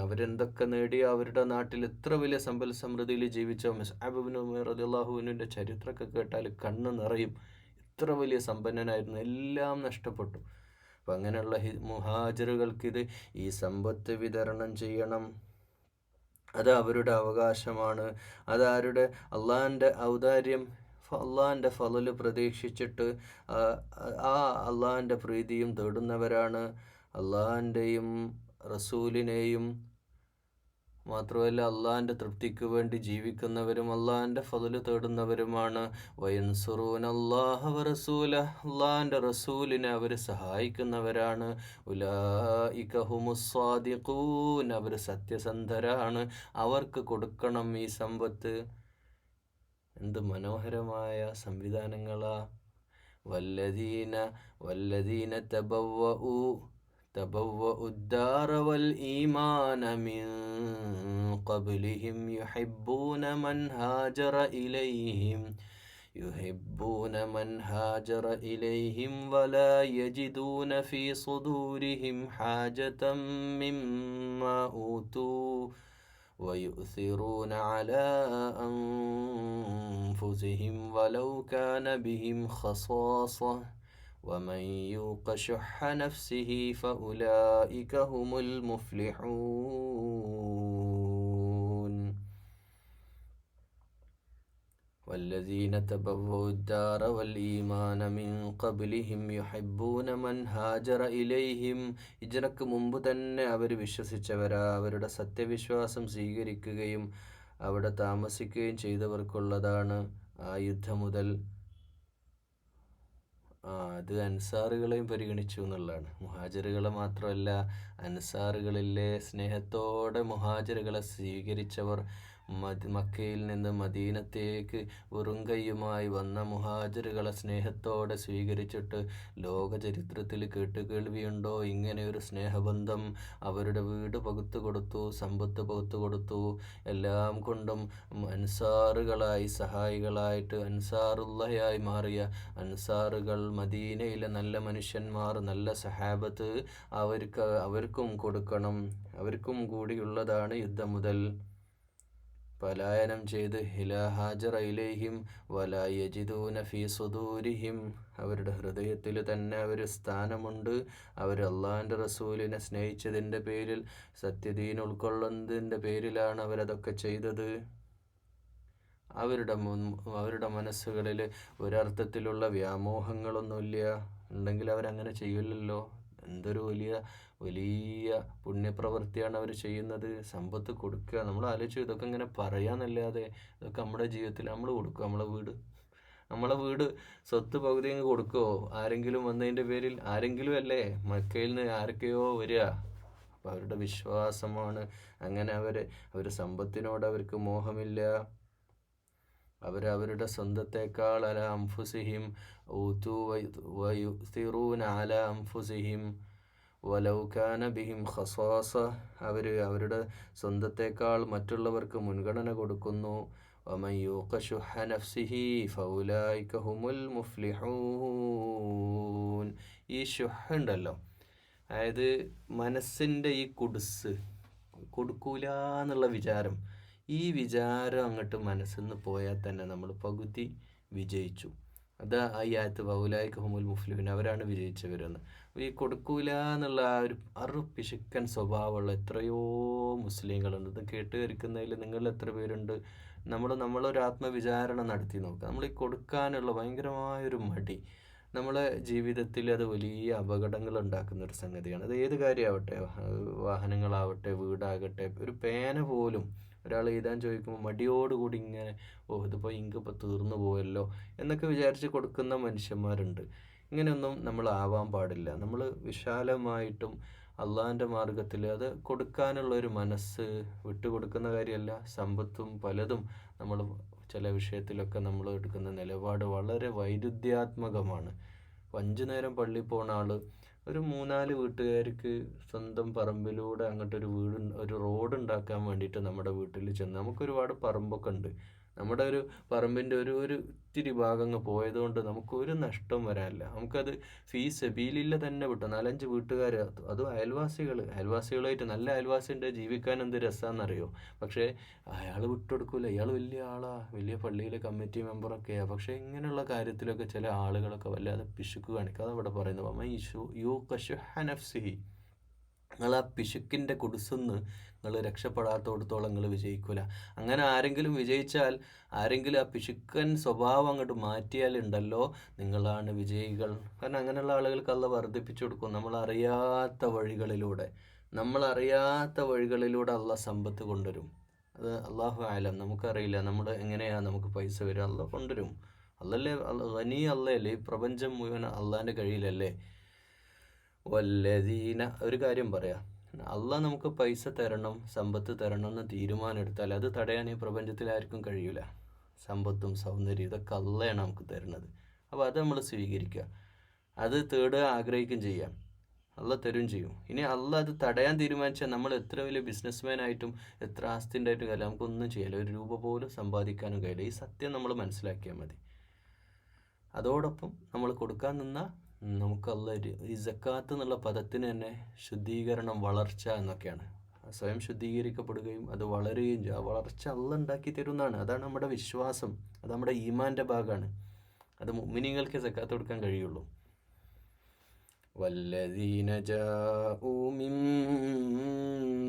അവരെന്തൊക്കെ നേടി, അവരുടെ നാട്ടിൽ എത്ര വലിയ സമ്പൽ സമൃദ്ധിയിൽ ജീവിച്ച മുസ്അബ് ഇബ്നു ഉമൈർ റളിയല്ലാഹു അൻഹുവിൻ്റെ ചരിത്രമൊക്കെ കേട്ടാൽ കണ്ണ് നിറയും. എത്ര വലിയ സമ്പന്നനായിരുന്നു, എല്ലാം നഷ്ടപ്പെട്ടു. അപ്പം അങ്ങനെയുള്ള മുഹാജിറുകൾക്കിത് ഈ സമ്പത്ത് വിതരണം ചെയ്യണം. അത് അവരുടെ അവകാശമാണ്. അതാരുടെ അള്ളാഹിൻ്റെ ഔദാര്യം, അള്ളാഹിൻ്റെ ഫളല് പ്രതീക്ഷിച്ചിട്ട് ആ അള്ളാഹിൻ്റെ പ്രീതിയും തേടുന്നവരാണ്. അള്ളാഹിൻ്റെയും റസൂലിനെയും മാത്രമല്ല അള്ളാഹിൻ്റെ തൃപ്തിക്ക് വേണ്ടി ജീവിക്കുന്നവരും അള്ളാഹിൻ്റെ ഫളല് തേടുന്നവരുമാണ്. വയൻസുറൂനല്ലാഹ വറസൂലഹ്, അള്ളാഹിൻ്റെ റസൂലിനെ അവർ സഹായിക്കുന്നവരാണ്. ഉലൈക ഹുമുസ് സ്വാദിഖൂൻ, അവർ സത്യസന്ധരാണ്. അവർക്ക് കൊടുക്കണം ഈ സമ്പത്ത്. എന്ത് മനോഹരമായ സംവിധാനങ്ങളാ. വല്ലദീന തബവ്വഉ الدار والإيمان من قبلهم يحبون من هاجر إليهم ولا يجدون في صدورهم حاجة مما أوتوا ويؤثرون على أنفسهم ولو كان بهم خصاصة ومن يوق شح نفسه فأولئك هم المفلحون. والذين تبوأوا الدار والإيمان من قبلهم يحبون من هاجر إليهم. ഹിജ്റക്ക് മുമ്പ് തന്നെ അവർ വിശ്വസിച്ചവരാ, അവരുടെ സത്യവിശ്വാസം സ്വീകരിക്കുകയും അവിടെ താമസിക്കുകയും ചെയ്തവർക്കുള്ളതാണ് ആ യുദ്ധം മുതൽ. അത് അൻസാറുകളെയും പരിഗണിച്ചു എന്നുള്ളതാണ്. മുഹാജിറുകളെ മാത്രമല്ല, അൻസാറുകളിലെ സ്നേഹത്തോടെ മുഹാജിറുകളെ സ്വീകരിച്ചവർ, മക്കയിൽ നിന്ന് മദീനത്തേക്ക് വെറും കൈയുമായി വന്ന മുഹാജിറുകളെ സ്നേഹത്തോടെ സ്വീകരിച്ചിട്ട് ലോക ചരിത്രത്തിൽ കേട്ടുകേൾവിയുണ്ടോ ഇങ്ങനെ ഒരു സ്നേഹബന്ധം? അവരുടെ വീട് പകുത്തു കൊടുത്തു, സമ്പത്ത് പകുത്തു കൊടുത്തു, എല്ലാം കൊണ്ടും അൻസാറുകളായി സഹായികളായിട്ട് അൻസാറുള്ളയായി മാറിയ അൻസാറുകൾ, മദീനയിലെ നല്ല മനുഷ്യന്മാർ, നല്ല സഹാബത്ത്, അവർക്കും കൊടുക്കണം. അവർക്കും കൂടിയുള്ളതാണ് യുദ്ധം മുതൽ. പലായനം ചെയ്ത് ഹിലാ ഹാജറ ഇലൈഹിം വലാ യജിദൂന ഫീ സുദൂരിഹിം. അവരുടെ ഹൃദയത്തിൽ തന്നെ ഒരു സ്ഥാനമുണ്ട്. അവർ അള്ളാഹിൻ്റെ റസൂലിനെ സ്നേഹിച്ചതിൻ്റെ പേരിൽ, സത്യദീൻ ഉൾക്കൊള്ളുന്നതിൻ്റെ പേരിലാണ് അവരതൊക്കെ ചെയ്തത്. അവരുടെ മനസ്സുകളിൽ ഒരർത്ഥത്തിലുള്ള വ്യാമോഹങ്ങളൊന്നുമില്ല. ഉണ്ടെങ്കിൽ അവരങ്ങനെ ചെയ്യില്ലല്ലോ. എന്തൊരു വലിയ പുണ്യപ്രവൃത്തിയാണ് അവർ ചെയ്യുന്നത്. സമ്പത്ത് കൊടുക്കുക. നമ്മൾ ആലോചിച്ചു, ഇതൊക്കെ ഇങ്ങനെ പറയാന്നല്ലാതെ ഇതൊക്കെ നമ്മുടെ ജീവിതത്തിൽ നമ്മൾ കൊടുക്കുക. നമ്മളെ വീട് സ്വത്ത് പകുതി അങ്ങ് കൊടുക്കുമോ? ആരെങ്കിലും വന്നതിൻ്റെ പേരിൽ? ആരെങ്കിലും അല്ലേ, മക്കയിൽ നിന്ന് ആരൊക്കെയോ വരിക. അപ്പം അവരുടെ വിശ്വാസമാണ് അങ്ങനെ. അവർ സമ്പത്തിനോട് അവർക്ക് മോഹമില്ല. അവരുടെ സ്വന്തത്തേക്കാൾ അല അംഫുസിഹിം ഊതു വയുസിറൂന അല അംഫുസിഹിം വലൗ കാന ബിഹിം ഖസാസ. അവരുടെ സ്വന്തത്തേക്കാൾ മറ്റുള്ളവർക്ക് മുൻഗണന കൊടുക്കുന്നു. വമൻ യൂഖ ശുഹ നഫ്സിഹി ഫൗലൈക ഹുമുൽ മുഫ്ലിഹൂൻ. ഈ ശുഹ ഉണ്ടല്ലോ, അതായത് മനസ്സിൻ്റെ ഈ കുടുസ്, കൊടുക്കൂല എന്നുള്ള വിചാരം, ഈ വിചാരം അങ്ങോട്ട് മനസ്സിൽ നിന്ന് പോയാൽ തന്നെ നമ്മൾ പകുതി വിജയിച്ചു. അത് ഈ ആയത്ത് ഫൗലൈക ഹുമുൽ മുഫ്ലിഹൂൻ, അവരാണ് വിജയിച്ചവരെന്ന്. ഈ കൊടുക്കൂല എന്നുള്ള ആ ഒരു പിശുക്കൻ സ്വഭാവമുള്ള എത്രയോ മുസ്ലിങ്ങളുണ്ട്. ഇത് കേട്ടുകരിക്കുന്നതിൽ നിങ്ങൾ എത്ര പേരുണ്ട്? നമ്മളൊരു ആത്മവിചാരണ നടത്തി നോക്കുക. നമ്മൾ ഈ കൊടുക്കാനുള്ള ഭയങ്കരമായൊരു മടി നമ്മളെ ജീവിതത്തിൽ അത് വലിയ അപകടങ്ങൾ ഉണ്ടാക്കുന്ന ഒരു സംഗതിയാണ്. അത് ഏത് കാര്യമാവട്ടെ, വാഹനങ്ങളാവട്ടെ, വീടാകട്ടെ, ഒരു പേന പോലും ഒരാൾ എഴുതാൻ ചോദിക്കുമ്പോൾ മടിയോടുകൂടി ഇങ്ങനെ, ഇതിപ്പോൾ ഇങ്കിപ്പോൾ തീർന്നു പോയല്ലോ എന്നൊക്കെ വിചാരിച്ച് കൊടുക്കുന്ന മനുഷ്യന്മാരുണ്ട്. ഇങ്ങനെയൊന്നും നമ്മൾ ആവാൻ പാടില്ല. നമ്മൾ വിശാലമായിട്ടും അള്ളാഹിൻ്റെ മാർഗത്തിൽ അത് കൊടുക്കാനുള്ള ഒരു മനസ്സ് വിട്ടുകൊടുക്കുന്ന കാര്യമല്ല. സമ്പത്തും പലതും നമ്മൾ ചില വിഷയത്തിലൊക്കെ നമ്മൾ എടുക്കുന്ന നിലപാട് വളരെ വൈരുദ്ധ്യാത്മകമാണ്. 5 നേരം പള്ളിയിൽ പോകുന്ന ആൾ ഒരു 3-4 വീട്ടുകാർക്ക് സ്വന്തം പറമ്പിലൂടെ ഒരു റോഡ് ഉണ്ടാക്കാൻ വേണ്ടിയിട്ട് നമ്മുടെ വീട്ടിൽ ചെന്ന്, നമുക്കൊരുപാട് പറമ്പൊക്കെ ഉണ്ട്, നമ്മുടെ ഒരു പറമ്പിൻ്റെ ഒരു ഇത്തിരി ഭാഗം അങ്ങ് പോയതുകൊണ്ട് നമുക്കൊരു നഷ്ടം വരാനില്ല. നമുക്കത് ഫീ സബീലില്ല തന്നെ വിട്ടു. 4-5 വീട്ടുകാർ, അതും അയൽവാസികളായിട്ട്, നല്ല അയൽവാസിൻ്റെ ജീവിക്കാൻ എന്ത് രസമാണെന്നറിയോ. പക്ഷേ അയാൾ വിട്ടുകൊടുക്കൂല. ഇയാൾ വലിയ ആളാണ്, വലിയ പള്ളിയിലെ കമ്മിറ്റി മെമ്പറൊക്കെയാണ്. പക്ഷേ ഇങ്ങനെയുള്ള കാര്യത്തിലൊക്കെ ചില ആളുകളൊക്കെ വല്ലാതെ പിശുക്ക് കാണിക്കുക. അതവിടെ പറയുന്നത് നിങ്ങൾ ആ പിശുക്കിൻ്റെ കുടിസുന്ന് നിങ്ങൾ രക്ഷപ്പെടാത്തോടത്തോളം നിങ്ങൾ വിജയിക്കൂല. അങ്ങനെ ആരെങ്കിലും വിജയിച്ചാൽ, ആരെങ്കിലും ആ പിശുക്കൻ സ്വഭാവം അങ്ങോട്ട് മാറ്റിയാലുണ്ടല്ലോ, നിങ്ങളാണ് വിജയികൾ. കാരണം അങ്ങനെയുള്ള ആളുകൾക്ക് അള്ളാഹ് വർദ്ധിപ്പിച്ചു കൊടുക്കും. നമ്മളറിയാത്ത വഴികളിലൂടെ അള്ളാഹ് സമ്പത്ത് കൊണ്ടുവരും. അത് അള്ളാഹു ആലം, നമുക്കറിയില്ല എങ്ങനെയാണ് നമുക്ക് പൈസ വരിക. അള്ളാഹ് കൊണ്ടുവരും. അള്ളയല്ലേ, ഈ പ്രപഞ്ചം മുഴുവൻ അള്ളാഹിൻ്റെ കഴിയിലല്ലേ. വല്ലദീന, ഒരു കാര്യം പറയാം, അള്ളാഹ് നമുക്ക് പൈസ തരണം, സമ്പത്ത് തരണം എന്ന് തീരുമാനം എടുത്താൽ അത് തടയാൻ ഈ പ്രപഞ്ചത്തിൽ ആർക്കും കഴിയൂല. സമ്പത്തും സൗന്ദര്യം ഇതൊക്കെ അള്ളയാണ് നമുക്ക് തരുന്നത്. അപ്പോൾ അത് നമ്മൾ സ്വീകരിക്കുക, അത് തേടുക, ആഗ്രഹിക്കുകയും ചെയ്യാം. അള്ളാഹ് തരും ചെയ്യും. ഇനി അള്ളാഹ് അത് തടയാൻ തീരുമാനിച്ചാൽ നമ്മൾ എത്ര വലിയ ബിസിനസ്മാൻ ആയിട്ടും എത്ര ആസ്തിൻ്റെ ആയിട്ടും കാര്യമില്ല, നമുക്കൊന്നും ചെയ്യാല്ല, ഒരു രൂപ പോലും സമ്പാദിക്കാനും കഴിയില്ല. ഈ സത്യം നമ്മൾ മനസ്സിലാക്കിയാൽ മതി. അതോടൊപ്പം നമ്മൾ കൊടുക്കാൻ നിന്നാൽ നമുക്ക് അള്ളാഹ് ഈ സക്കാത്ത് എന്നുള്ള പദത്തിന് തന്നെ ശുദ്ധീകരണം, വളർച്ച എന്നൊക്കെയാണ്. സ്വയം ശുദ്ധീകരിക്കപ്പെടുകയും അത് വളരുകയും ചെയ്യും. ആ വളർച്ച അള്ളാഹ് ഉണ്ടാക്കി തരുന്നതാണ്. അതാണ് നമ്മുടെ വിശ്വാസം. അത് നമ്മുടെ ഈമാൻ്റെ ഭാഗമാണ്. അത് മുഅ്മിനീങ്ങൾക്ക് സക്കാത്ത് കൊടുക്കാൻ കഴിയുള്ളൂ. والذين جاءوا من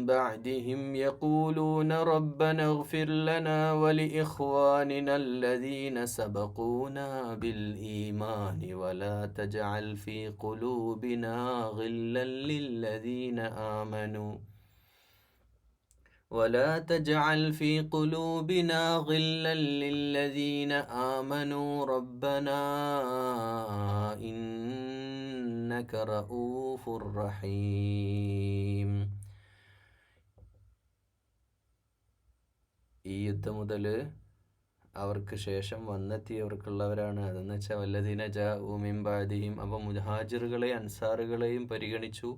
بعدهم يقولون ربنا اغفر لنا ولإخواننا الذين سبقونا بالإيمان ولا تجعل في قلوبنا غلا للذين آمنوا ولا تجعل في قلوبنا غلا للذين آمنوا ربنا إنك رؤوف رحيم. ഈ യുദ്ധം മുതൽ അവർക്ക് ശേഷം വന്നെത്തിയവർക്കുള്ളവരാണ്. അതെന്ന് വെച്ചാൽ വല്ലദീന ജാഉ മിൻ ബഅദിഹിം. അപ്പോൾ മുഹാജിറുകളെയും അൻസാറുകളെയും പരിഗണിച്ചു.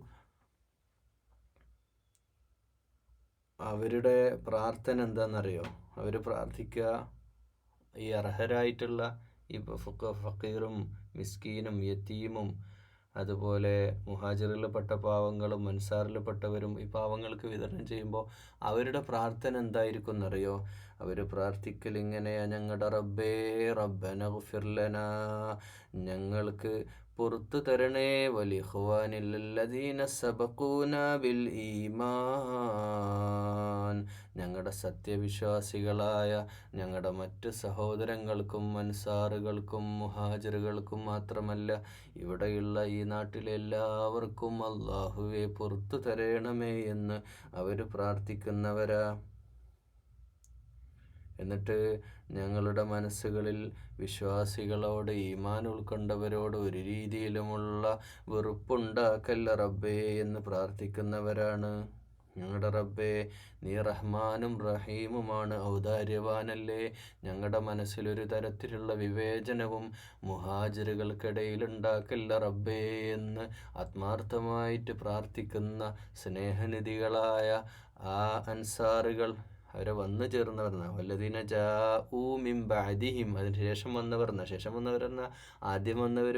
അവരുടെ പ്രാർത്ഥന എന്താണെന്നറിയോ? അവർ പ്രാർത്ഥിക്കുക ഈ അർഹരായിട്ടുള്ള ഈ ഫക്കീറും മിസ്കീനും യതീമും അതുപോലെ മുഹാജിറിൽപ്പെട്ട പാവങ്ങളും അൻസാറിൽപ്പെട്ടവരും ഈ പാവങ്ങൾക്ക് വിതരണം ചെയ്യുമ്പോൾ അവരുടെ പ്രാർത്ഥന എന്തായിരിക്കും എന്നറിയോ? അവർ പ്രാർത്ഥിക്കൽ ഇങ്ങനെയാ: ഞങ്ങളുടെ റബ്ബേ റബ്ബന ഗുഫിർ ലനാ, ഞങ്ങൾക്ക് പുറത്തു തരണേ, വലിഖ്വാനില്ലദീന സബഖൂന ബിൽ ഈമാൻ, ഞങ്ങളുടെ സത്യവിശ്വാസികളായ ഞങ്ങളുടെ മറ്റ് സഹോദരങ്ങൾക്കും അൻസാറുകൾക്കും മുഹാജിറുകൾക്കും മാത്രമല്ല ഇവിടെയുള്ള ഈ നാട്ടിലെ എല്ലാവർക്കും അല്ലാഹുവേ പുറത്തു തരണമേ എന്ന് അവർ പ്രാർത്ഥിക്കുന്നവരാ. എന്നിട്ട് ഞങ്ങളുടെ മനസ്സുകളിൽ വിശ്വാസികളോട് ഈമാൻ ഉൾക്കൊണ്ടവരോട് ഒരു രീതിയിലുമുള്ള വെറുപ്പുണ്ടാക്കല്ല റബ്ബേ എന്ന് പ്രാർത്ഥിക്കുന്നവരാണ്. ഞങ്ങളുടെ റബ്ബേ, നീ റഹ്മാനും റഹീമുമാണ്, ഔദാര്യവാനല്ലേ. ഞങ്ങളുടെ മനസ്സിലൊരു തരത്തിലുള്ള വിവേചനവും മുഹാജിറുകൾക്കിടയിൽ ഉണ്ടാക്കല്ല റബ്ബേ എന്ന് ആത്മാർത്ഥമായിട്ട് പ്രാർത്ഥിക്കുന്ന സ്നേഹനിധികളായ ആ അൻസാറുകൾ, അവരെ വന്നു ചേർന്നവരെന്ന വല്ലദീന ജാഊ മിൻ ബഅദിഹിം, അതിന് ശേഷം വന്നവരെന്ന ആദ്യം വന്നവർ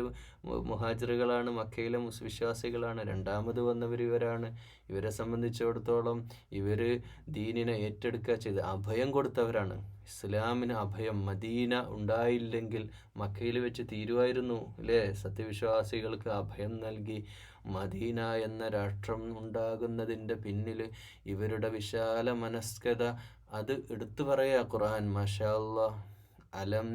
മുഹാജിറുകളാണ്, മക്കയിലെ വിശ്വാസികളാണ്. രണ്ടാമത് വന്നവർ ഇവരാണ്. ഇവരെ സംബന്ധിച്ചിടത്തോളം ഇവർ ദീനിനെ ഏറ്റെടുക്കുക ചെയ്ത് അഭയം കൊടുത്തവരാണ്. ഇസ്ലാമിന് അഭയം മദീന ഉണ്ടായില്ലെങ്കിൽ മക്കയിൽ വെച്ച് തീരുമായിരുന്നു അല്ലേ? സത്യവിശ്വാസികൾക്ക് അഭയം നൽകി മദീന എന്ന രാഷ്ട്രം ഉണ്ടാകുന്നതിൻ്റെ പിന്നിൽ ഇവരുടെ വിശാല മനസ്കത അത് എടുത്തു പറയാ ഖുർആൻ. മാഷാ അല്ലാഹ്. അലം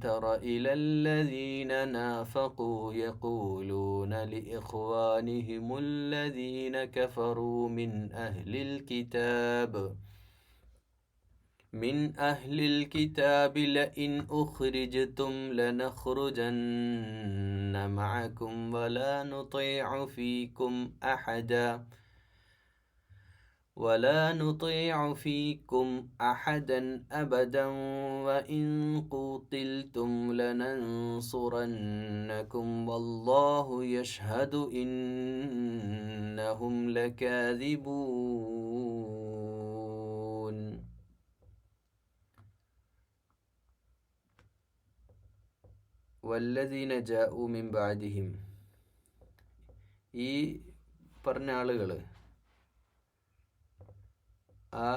തറ ഇലല്ലദീന നാഫഖൂ യഖൂലൂന ലിഇഖ്വാനിഹിമുല്ലദീന കഫറൂ മിൻ അഹ്ലിൽ കിതാബ് ലഇൻ ഉഖ്രിജ്തും ലനഖ്റുജന്ന മഅകും വലാ നുطീഉ ഫീകും അഹദൻ അബദൻ വഇൻ ഖൂതിൽതും ലനൻസുറന്നകും വല്ലാഹു യശ്ഹദു ഇന്നഹും ലകാദിബൂൻ. വല്ലദീന ജാഊ മിൻ ബഅദിഹിം, ഈ പറഞ്ഞ ആളുകൾ ആ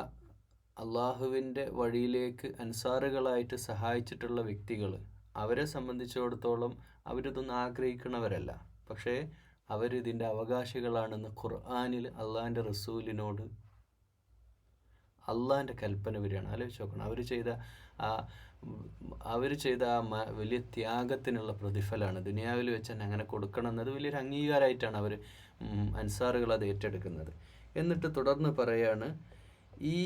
അള്ളാഹുവിൻ്റെ വഴിയിലേക്ക് അൻസാറുകളായിട്ട് സഹായിച്ചിട്ടുള്ള വ്യക്തികൾ, അവരെ സംബന്ധിച്ചിടത്തോളം അവരിതൊന്നും ആഗ്രഹിക്കുന്നവരല്ല. പക്ഷേ അവരിതിൻ്റെ അവകാശികളാണെന്ന് ഖുർആനിൽ അള്ളാഹിൻ്റെ റസൂലിനോട് അള്ളാഹിൻ്റെ കൽപ്പന വരികയാണ്. ആലോചിച്ച് നോക്കണം. അവർ ചെയ്ത ആ വലിയ ത്യാഗത്തിനുള്ള പ്രതിഫലമാണ് ദുനിയാവിൽ വെച്ച് തന്നെ അങ്ങനെ കൊടുക്കണം എന്നത് വലിയൊരു അംഗീകാരമായിട്ടാണ് അവർ അൻസാറുകൾ അത് ഏറ്റെടുക്കുന്നത്. എന്നിട്ട് തുടർന്ന് പറയാണ്, ഈ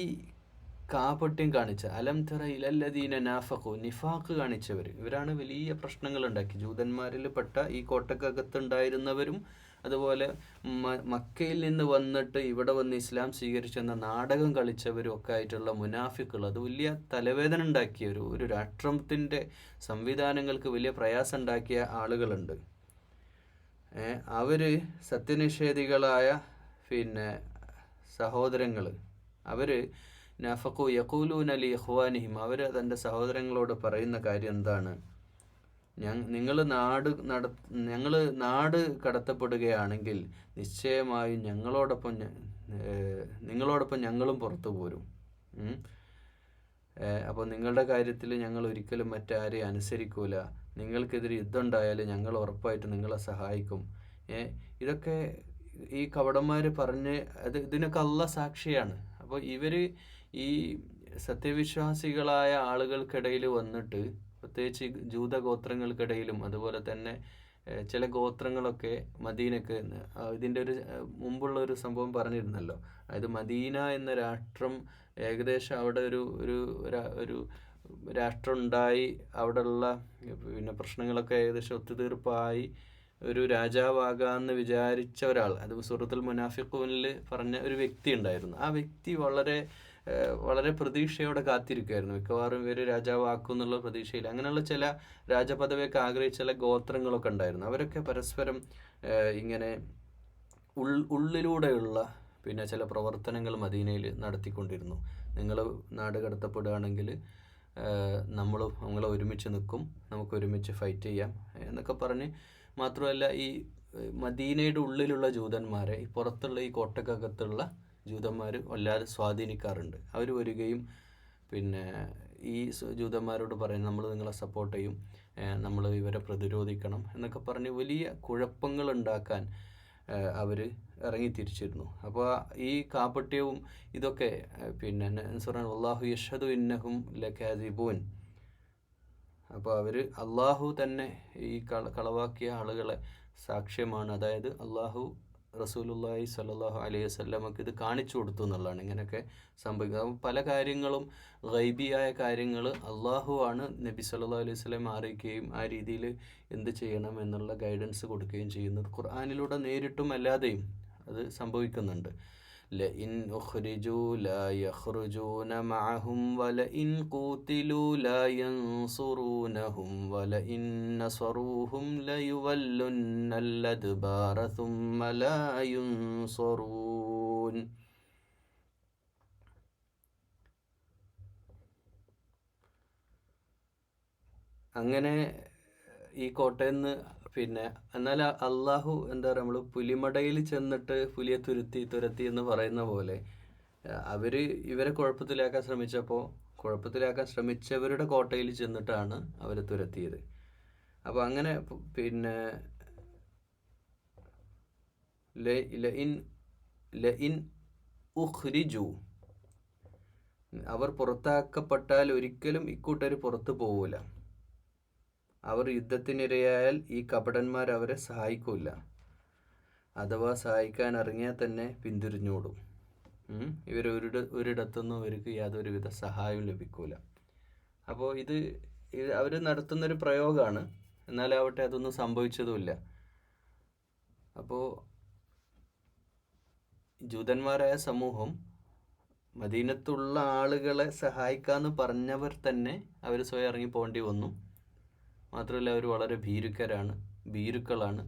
കാപട്യം കാണിച്ച അലം തറ ഇലല്ലദീന നാഫഖു, നിഫാഖ് കാണിച്ചവർ, ഇവരാണ് വലിയ പ്രശ്നങ്ങൾ ഉണ്ടാക്കി. ജൂതന്മാരിൽ പെട്ട ഈ കോട്ടക്കകത്തുണ്ടായിരുന്നവരും അതുപോലെ മക്കയിൽ നിന്ന് വന്നിട്ട് ഇവിടെ വന്ന് ഇസ്ലാം സ്വീകരിച്ചെന്ന നാടകം കളിച്ചവരും ഒക്കെ ആയിട്ടുള്ള മുനാഫിക്കുകൾ, അത് വലിയ തലവേദന ഉണ്ടാക്കിയ ഒരു രാഷ്ട്രത്തിൻ്റെ സംവിധാനങ്ങൾക്ക് വലിയ പ്രയാസം ഉണ്ടാക്കിയ ആളുകളുണ്ട്. അവർ സത്യനിഷേധികളായ സഹോദരങ്ങൾ, അവർ നഫഖു യഖൂലൂന ലി ഇഖ്വാനിഹിം, അവർ തൻ്റെ സഹോദരങ്ങളോട് പറയുന്ന കാര്യം എന്താണ്? ഞങ്ങൾ നാട് കടത്തപ്പെടുകയാണെങ്കിൽ നിശ്ചയമായും നിങ്ങളോടൊപ്പം ഞങ്ങളും പുറത്തു പോരും. അപ്പോൾ നിങ്ങളുടെ കാര്യത്തിൽ ഞങ്ങൾ ഒരിക്കലും മറ്റാരെയും അനുസരിക്കൂല. നിങ്ങൾക്കെതിരെ യുദ്ധം ഉണ്ടായാൽ ഞങ്ങൾ ഉറപ്പായിട്ട് നിങ്ങളെ സഹായിക്കും. ഇതൊക്കെ ഈ കപടന്മാർ പറഞ്ഞ് ഇതിനൊക്കെ അള്ളാഹ് സാക്ഷിയാണ്. അപ്പോൾ ഇവർ ഈ സത്യവിശ്വാസികളായ ആളുകൾക്കിടയിൽ വന്നിട്ട്, പ്രത്യേകിച്ച് ജൂതഗോത്രങ്ങൾക്കിടയിലും അതുപോലെ തന്നെ ചില ഗോത്രങ്ങളൊക്കെ മദീനക്ക് ഇതിൻ്റെ ഒരു മുമ്പുള്ള ഒരു സംഭവം പറഞ്ഞിരുന്നല്ലോ. അതായത് മദീന എന്ന രാഷ്ട്രം ഏകദേശം അവിടെ ഒരു രാഷ്ട്രം ഉണ്ടായി, അവിടെയുള്ള പിന്നെ പ്രശ്നങ്ങളൊക്കെ ഏകദേശം ഒത്തുതീർപ്പായി ഒരു രാജാവാകാമെന്ന് വിചാരിച്ച ഒരാൾ, അത് സൂറത്തുൽ മുനാഫിഖൂനിൽ പറഞ്ഞ ഒരു വ്യക്തി ഉണ്ടായിരുന്നു. ആ വ്യക്തി വളരെ പ്രതീക്ഷയോടെ കാത്തിരിക്കുകയായിരുന്നു. മിക്കവാറും ഇവർ രാജാവാക്കും എന്നുള്ള പ്രതീക്ഷയിൽ. അങ്ങനെയുള്ള ചില രാജപദവിയൊക്കെ ആഗ്രഹിച്ച ചില ഗോത്രങ്ങളൊക്കെ ഉണ്ടായിരുന്നു. അവരൊക്കെ പരസ്പരം ഇങ്ങനെ ഉള്ളിലൂടെയുള്ള പിന്നെ ചില പ്രവർത്തനങ്ങൾ മദീനയിൽ നടത്തിക്കൊണ്ടിരുന്നു. നിങ്ങൾ നാട് കടത്തപ്പെടുകയാണെങ്കിൽ നമ്മളെ ഒരുമിച്ച് നിൽക്കും, നമുക്ക് ഒരുമിച്ച് ഫൈറ്റ് ചെയ്യാം എന്നൊക്കെ പറഞ്ഞ്. മാത്രമല്ല ഈ മദീനയുടെ ഉള്ളിലുള്ള ജൂതന്മാരെ ഈ പുറത്തുള്ള ഈ കോട്ടക്കകത്തുള്ള ജൂതന്മാർ വല്ലാതെ സ്വാധീനിക്കാറുണ്ട്. അവർ വരികയും പിന്നെ ഈ ജൂതന്മാരോട് പറയും നമ്മൾ നിങ്ങളെ സപ്പോർട്ട് ചെയ്യും, നമ്മൾ ഇവരെ പ്രതിരോധിക്കണം എന്നൊക്കെ പറഞ്ഞ് വലിയ കുഴപ്പങ്ങൾ ഉണ്ടാക്കാൻ അവർ ഇറങ്ങിത്തിരിച്ചിരുന്നു. അപ്പോൾ ഈ കാപട്യവും ഇതൊക്കെ പിന്നെ വല്ലാഹു യഷ്ഹദു ഇന്നഹും ലകാദിബൂൻ. അപ്പോൾ അവർ അള്ളാഹു തന്നെ ഈ കളവാക്കിയ ആളുകളെ സാക്ഷ്യമാണ്. അതായത് അള്ളാഹു റസൂലുള്ളാഹി സ്വല്ലല്ലാഹു അലൈഹി വസല്ലമക്ക് ഇത് കാണിച്ചു കൊടുത്തു എന്നുള്ളതാണ് ഇങ്ങനെയൊക്കെ സംഭവിക്കുക. പല കാര്യങ്ങളും ഗൈബിയായ കാര്യങ്ങൾ അള്ളാഹു ആണ് നബി സല്ലല്ലാഹു അലൈഹി വസല്ലം അറിയിക്കുകയും ആ രീതിയിൽ എന്ത് ചെയ്യണം എന്നുള്ള ഗൈഡൻസ് കൊടുക്കുകയും ചെയ്യുന്നത് ഖുർആനിലൂടെ നേരിട്ടും അല്ലാതെയും അത് സംഭവിക്കുന്നുണ്ട്. ലഇൻ ഉഖ്രിജൂ ലാ യഖ്റുജൂന മഅഹും വലഇൻ ഖൂതിലൂ ലാ യൻസുറൂനഹും വലഇൻ നസറൂഹും ലയുവല്ലുന്നൽ അദ്ബാറ സുമ്മ ലാ യുൻസറൂൻ. അങ്ങനെ ഈ കോട്ടയിൽ നിന്ന് പിന്നെ എന്നാൽ അള്ളാഹു എന്താ പറയുക, നമ്മൾ പുലിമടയിൽ ചെന്നിട്ട് പുലിയെ തുരത്തി എന്ന് പറയുന്ന പോലെ ഇവരെ കുഴപ്പത്തിലാക്കാൻ ശ്രമിച്ചവരുടെ കോട്ടയിൽ ചെന്നിട്ടാണ് അവരെ തുരത്തിയത്. അപ്പോൾ അങ്ങനെ പിന്നെ ലഇൻ ഉഖ്രിജു, അവർ പുറത്താക്കപ്പെട്ടാൽ ഒരിക്കലും ഇക്കൂട്ടർ പുറത്തു പോവില്ല. അവർ യുദ്ധത്തിനിരയായാൽ ഈ കപടന്മാർ അവരെ സഹായിക്കില്ല. അഥവാ സഹായിക്കാൻ ഇറങ്ങിയാൽ തന്നെ പിന്തിരിഞ്ഞോടും. ഇവർ ഒരിടത്തുനിന്നും ഇവർക്ക് യാതൊരുവിധ സഹായവും ലഭിക്കില്ല. അപ്പോൾ ഇത് അവർ നടത്തുന്നൊരു പ്രയോഗമാണ്. എന്നാലാവട്ടെ അതൊന്നും സംഭവിച്ചതുമില്ല. അപ്പോൾ ജൂതന്മാരായ സമൂഹം മദീനത്തുള്ള ആളുകളെ സഹായിക്കാമെന്ന് പറഞ്ഞവർ തന്നെ അവർ സ്വയം ഇറങ്ങി പോകേണ്ടി വന്നു. മാത്രമല്ല അവർ വളരെ ഭീരുക്കളാണ്.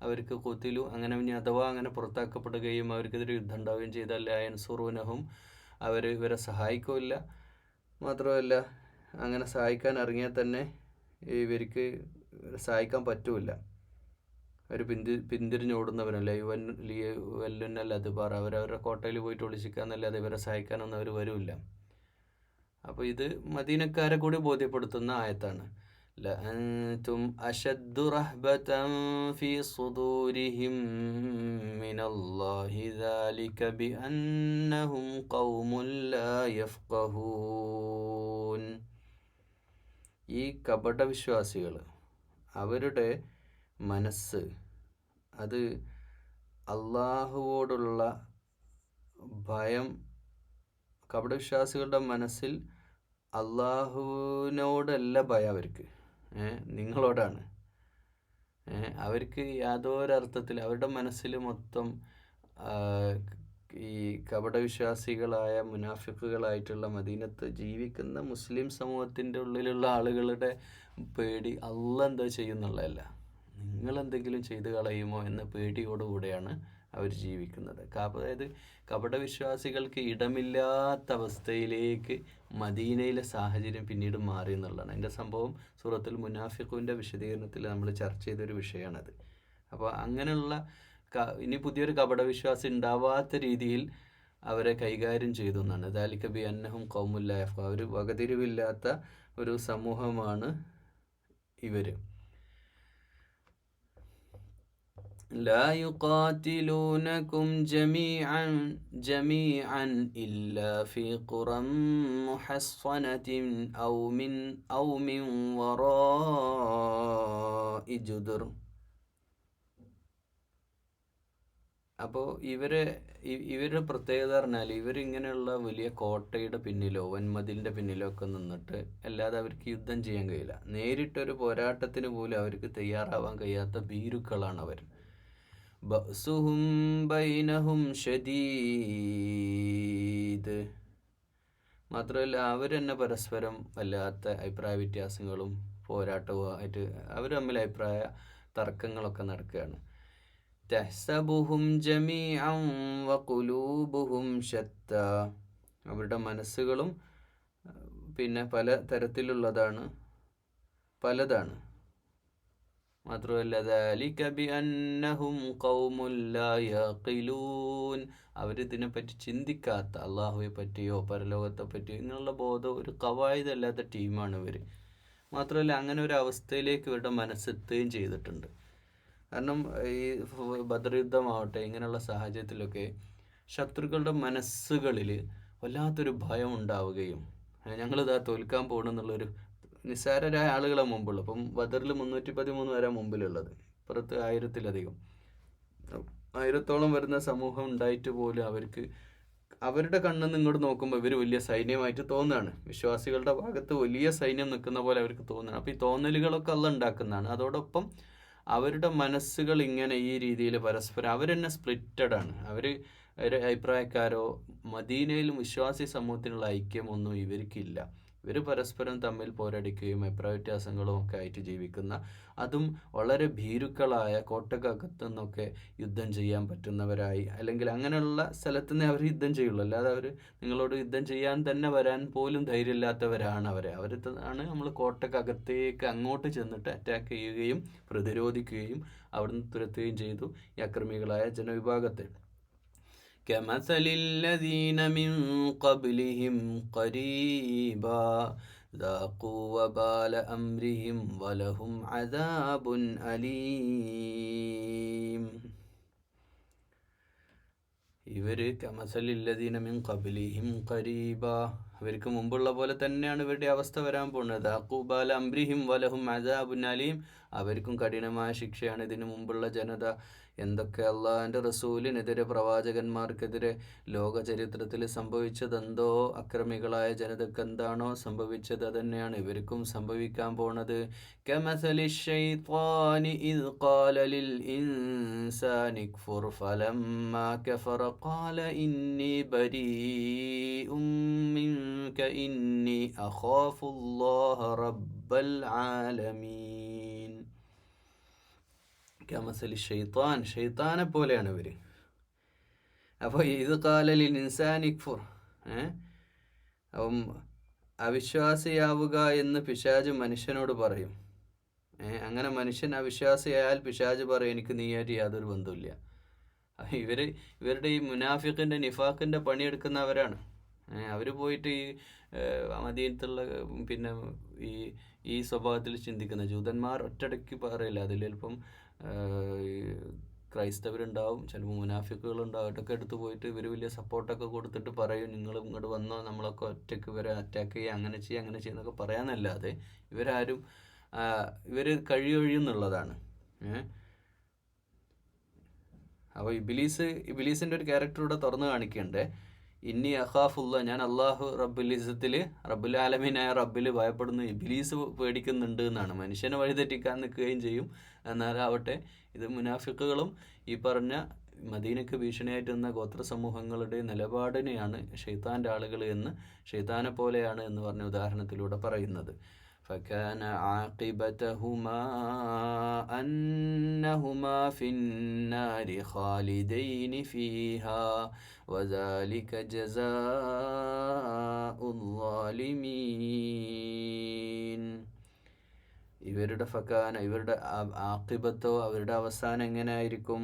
അവർക്ക് ഖുതിലു അങ്ങനെ അഥവാ അങ്ങനെ പുറത്താക്കപ്പെടുകയും അവർക്കെതിരെ യുദ്ധം ഉണ്ടാവുകയും ചെയ്താൽ ലാ യൻസുറൂനഹും, അവർ ഇവരെ സഹായിക്കില്ല. മാത്രമല്ല അങ്ങനെ സഹായിക്കാൻ ഇറങ്ങിയാൽ തന്നെ ഇവർക്ക് സഹായിക്കാൻ പറ്റില്ല. അവർ പിന്തിരിഞ്ഞോടുന്നവരല്ല. യുവല്ലുന്നൽ അദ്ബാർ, അവരവരുടെ കോട്ടയിൽ പോയിട്ട് ഒളിച്ചിക്കാന്നല്ലാതെ ഇവരെ സഹായിക്കാനൊന്നും അവർ വരില്ല. അപ്പോൾ ഇത് മദീനക്കാരെ കൂടി ബോധ്യപ്പെടുത്തുന്ന ആയത്താണ്. ലഅൻതും അശദ്ദു റഹ്ബതൻ ഫീ സുദൂരിഹിം മിനല്ലാഹി ദാലിക ബിഅന്നഹും ഖൗമുൻ ലാ യഫ്ഖഹൂൻ. ഈ കപടവിശ്വാസികൾ അവരുടെ മനസ്സ് അത് അള്ളാഹുവോടുള്ള ഭയം, കപടവിശ്വാസികളുടെ മനസ്സിൽ അള്ളാഹുവിനോടല്ല ഭയം അവർക്ക്, നിങ്ങളോടാണ്. അവർക്ക് യാതൊരർത്ഥത്തിൽ അവരുടെ മനസ്സിൽ മൊത്തം ഈ കപടവിശ്വാസികളായ മുനാഫിക്കുകളായിട്ടുള്ള മദീനത്ത് ജീവിക്കുന്ന മുസ്ലിം സമൂഹത്തിൻ്റെ ഉള്ളിലുള്ള ആളുകളുടെ പേടി അള്ളാഹ് എന്താ ചെയ്യുന്നുള്ളതല്ല, നിങ്ങളെന്തെങ്കിലും ചെയ്തു കളയുമോ എന്ന പേടിയോടുകൂടെയാണ് അവർ ജീവിക്കുന്നത്. അതായത് കപടവിശ്വാസികൾക്ക് ഇടമില്ലാത്ത അവസ്ഥയിലേക്ക് മദീനയിലെ സാഹചര്യം പിന്നീട് മാറി എന്നുള്ളതാണ്. അതിൻ്റെ സംഭവം സൂറത്തുൽ മുനാഫിഖൂൻ്റെ വിശദീകരണത്തിൽ നമ്മൾ ചർച്ച ചെയ്തൊരു വിഷയമാണത്. അപ്പോൾ അങ്ങനെയുള്ള ഇനി പുതിയൊരു കപടവിശ്വാസി ഉണ്ടാവാത്ത രീതിയിൽ അവരെ കൈകാര്യം ചെയ്തു എന്നാണ്. ദാലിക ബി അന്നഹും ഖൗമുൻ ലാ യഫ്ഖഹൂൻ, അവർ വകതിരിവില്ലാത്ത ഒരു സമൂഹമാണ് ഇവർ. لا يقاتلونكم جميعا إلا في قرى محصنة أو من وراء جدر. അപ്പോൾ ഇവരുടെ പ്രത്യേകത പറഞ്ഞാൽ ഇവരിങ്ങനെയുള്ള വലിയ കോട്ടയുടെ പിന്നിലോ വൻമതിലിൻ്റെ പിന്നിലോ ഒക്കെ നിന്നിട്ട് അല്ലാതെ അവർക്ക് യുദ്ധം ചെയ്യാൻ കഴിയില്ല. നേരിട്ടൊരു പോരാട്ടത്തിന് പോലും അവർക്ക് തയ്യാറാവാൻ കഴിയാത്ത ഭീരുക്കളാണ് അവർ. ബഅ്സുഹും ബൈനഹും ഷദീദ്. മാത്രമല്ല അവർ തന്നെ പരസ്പരം വല്ലാത്ത അഭിപ്രായ വ്യത്യാസങ്ങളും പോരാട്ടവുമായിട്ട് അവർ തമ്മിൽ അഭിപ്രായ തർക്കങ്ങളൊക്കെ നടക്കുകയാണ്. തഹ്സബുഹും ജമീഅൻ വഖുലൂബുഹും ശത്താ. അവരുടെ മനസ്സുകളും പിന്നെ പല തരത്തിലുള്ളതാണ്, പലതാണ്. മാത്രമല്ല ദാലിക ബിഅന്നഹും ഖൗമുൻ ലാ യഖിലൂൻ. അവരിതിനെപ്പറ്റി ചിന്തിക്കാത്ത, അള്ളാഹുവെ പറ്റിയോ പരലോകത്തെ പറ്റിയോ ഇങ്ങനെയുള്ള ബോധം ഒരു ഖവായിദല്ലാത്ത ടീമാണ് ഇവർ. മാത്രമല്ല അങ്ങനെ ഒരു അവസ്ഥയിലേക്ക് ഇവരുടെ മനസ്സെത്തുകയും ചെയ്തിട്ടുണ്ട്. കാരണം ഈ ബദർ യുദ്ധമാവട്ടെ ഇങ്ങനെയുള്ള സാഹചര്യത്തിലൊക്കെ ശത്രുക്കളുടെ മനസ്സുകളിൽ വല്ലാത്തൊരു ഭയം ഉണ്ടാവുകയും ഞങ്ങളിതാ തോൽക്കാൻ പോകണമെന്നുള്ളൊരു നിസ്സാരരായ ആളുകളെ മുമ്പുള്ളൂ. അപ്പം ബദറിൽ 313 വരെ മുമ്പിലുള്ളത്, പുറത്ത് 1000-ലധികം വരുന്ന സമൂഹം ഉണ്ടായിട്ട് പോലും അവർക്ക് അവരുടെ കണ്ണിൽ നിന്ന് ഇങ്ങോട്ട് നോക്കുമ്പോൾ ഇവർ വലിയ സൈന്യമായിട്ട് തോന്നുകയാണ്. വിശ്വാസികളുടെ ഭാഗത്ത് വലിയ സൈന്യം നിൽക്കുന്ന പോലെ അവർക്ക് തോന്നുകയാണ്. അപ്പോൾ ഈ തോന്നലുകളൊക്കെ അല്ല ഉണ്ടാക്കുന്നതാണ്. അതോടൊപ്പം അവരുടെ മനസ്സുകൾ ഇങ്ങനെ ഈ രീതിയിൽ പരസ്പരം അവർ തന്നെ സ്പ്ലിറ്റഡാണ്. അവർ അഭിപ്രായക്കാരോ മദീനയിലും വിശ്വാസി സമൂഹത്തിനുള്ള ഐക്യമൊന്നും ഇവർക്കില്ല. ഇവർ പരസ്പരം തമ്മിൽ പോരടിക്കുകയും അഭിപ്രായ വ്യത്യാസങ്ങളും ഒക്കെ ആയിട്ട് ജീവിക്കുന്ന, അതും വളരെ ഭീരുക്കളായ കോട്ടക്കകത്തു നിന്നൊക്കെ യുദ്ധം ചെയ്യാൻ പറ്റുന്നവരായി, അല്ലെങ്കിൽ അങ്ങനെയുള്ള സ്ഥലത്തു നിന്ന് അവർ യുദ്ധം ചെയ്യുള്ളൂ. അല്ലാതെ അവർ നിങ്ങളോട് യുദ്ധം ചെയ്യാൻ തന്നെ വരാൻ പോലും ധൈര്യമില്ലാത്തവരാണ് ആണ് നമ്മൾ കോട്ടക്കകത്തേക്ക് അങ്ങോട്ട് ചെന്നിട്ട് അറ്റാക്ക് ചെയ്യുകയും പ്രതിരോധിക്കുകയും അവിടുന്ന് തുരത്തുകയും ചെയ്തു ഈ അക്രമികളായ ജനവിഭാഗത്തെ. كمثل الذين من قبلهم قريبا ذاقوا وبال أمرهم ولهم عذاب أليم. ഇവർ കമസലില്ലദീന മിൻ ഖബ്ലിഹിം ഖരീബ, ഇവർക്ക് മുമ്പുള്ള പോലെ തന്നെയാണ് ഇവരുടെ അവസ്ഥ വരാൻ പോകുന്നത്. ദാഖൂ വബാല അംരിഹിം വലഹും അദാബുൻ അലീം. അവർക്കും കഠിനമായ ശിക്ഷയാണ്. ഇതിനു മുമ്പുള്ള ജനത എന്തൊക്കെ അള്ളാഹിൻ്റെ റസൂലിനെതിരെ പ്രവാചകന്മാർക്കെതിരെ ലോക ചരിത്രത്തിൽ സംഭവിച്ചതെന്തോ അക്രമികളായ ജനതക്ക് എന്താണോ സംഭവിച്ചത് അതന്നെയാണ് ഇവർക്കും സംഭവിക്കാൻ പോണത്. കമസലി ശൈത്വാനി ഇദ് ഖാല ലിൽ ഇൻസാനി ക്ഫുർ ഫലമ്മാ കഫറ ഖാല ഇന്നി ബരീഉം മിൻക ഇന്നി അഖാഫുല്ലാഹ റബ്ബൽ ആലമീൻ. കമസലി ഷെയ്ത്താൻ, ഷെയ്ത്താനെ പോലെയാണ് ഇവർ. അപ്പോൾ ഇത് കാലലിൽ ഇൻസാനിക്ഫുർ, അപ്പം അവിശ്വാസിയാവുക എന്ന് പിശാച് മനുഷ്യനോട് പറയും. അങ്ങനെ മനുഷ്യൻ അവിശ്വാസിയായാൽ പിശാച് പറയും എനിക്ക് നീയായിട്ട് യാതൊരു ബന്ധമില്ല. ഇവരുടെ ഈ മുനാഫിഖിൻ്റെ നിഫാഖിൻ്റെ പണിയെടുക്കുന്നവരാണ്. അവർ പോയിട്ട് ഈ മദീനത്തുള്ള പിന്നെ ഈ സ്വഭാവത്തിൽ ചിന്തിക്കുന്ന ജൂതന്മാർ ഒറ്റടയ്ക്ക് പറയില്ല. അതിൽ ചിലപ്പം ക്രൈസ്തവരുണ്ടാവും, ചിലപ്പോൾ മുനാഫിക്കുകളുണ്ടാവും. അവരൊക്കെ എടുത്ത് പോയിട്ട് ഇവർ വലിയ സപ്പോർട്ടൊക്കെ കൊടുത്തിട്ട് പറയും നിങ്ങൾ ഇങ്ങോട്ട് വന്നോ, നമ്മളൊക്കെ ഒറ്റയ്ക്ക് ഇവരെ അറ്റാക്ക് ചെയ്യുക, അങ്ങനെ ചെയ്യുന്നൊക്കെ പറയാമെന്നല്ലാതെ ഇവരാരും ഇവർ കഴിയുന്നുള്ളതാണ്. അപ്പോൾ ഇബിലീസിൻ്റെ ഒരു ക്യാരക്ടറൂടെ തുറന്ന് കാണിക്കണ്ടേ. ഇന്നി അഖാഫുല്ല, ഞാൻ അള്ളാഹു റബ്ബുൽ ഇസ്സത്തിൽ റബ്ബുൽ ആലമീനായ റബ്ബിൽ ഭയപ്പെടുന്നു. ഇബ്ലീസ് പേടിക്കുന്നുണ്ട് എന്നാണ്. മനുഷ്യനെ വഴിതെറ്റിക്കാൻ നിൽക്കുകയും ചെയ്യും. എന്നാലാവട്ടെ ഇത് മുനാഫിക്കുകളും ഈ പറഞ്ഞ മദീനക്ക് ഭീഷണിയായിട്ട് നിന്ന ഗോത്ര സമൂഹങ്ങളുടെ നിലപാടിനെയാണ് ഷെയ്ത്താൻ്റെ ആളുകൾ എന്ന്, ഷെയ്ത്താനെ പോലെയാണ് എന്ന് പറഞ്ഞ ഉദാഹരണത്തിലൂടെ പറയുന്നത്. فكان عاقبتهما أنهما في النار خالدين فيها وذلك جزاء الظالمين. ഇവരുടെ ആഖിബത്തോ, അവരുടെ അവസാനം എങ്ങനെയായിരിക്കും?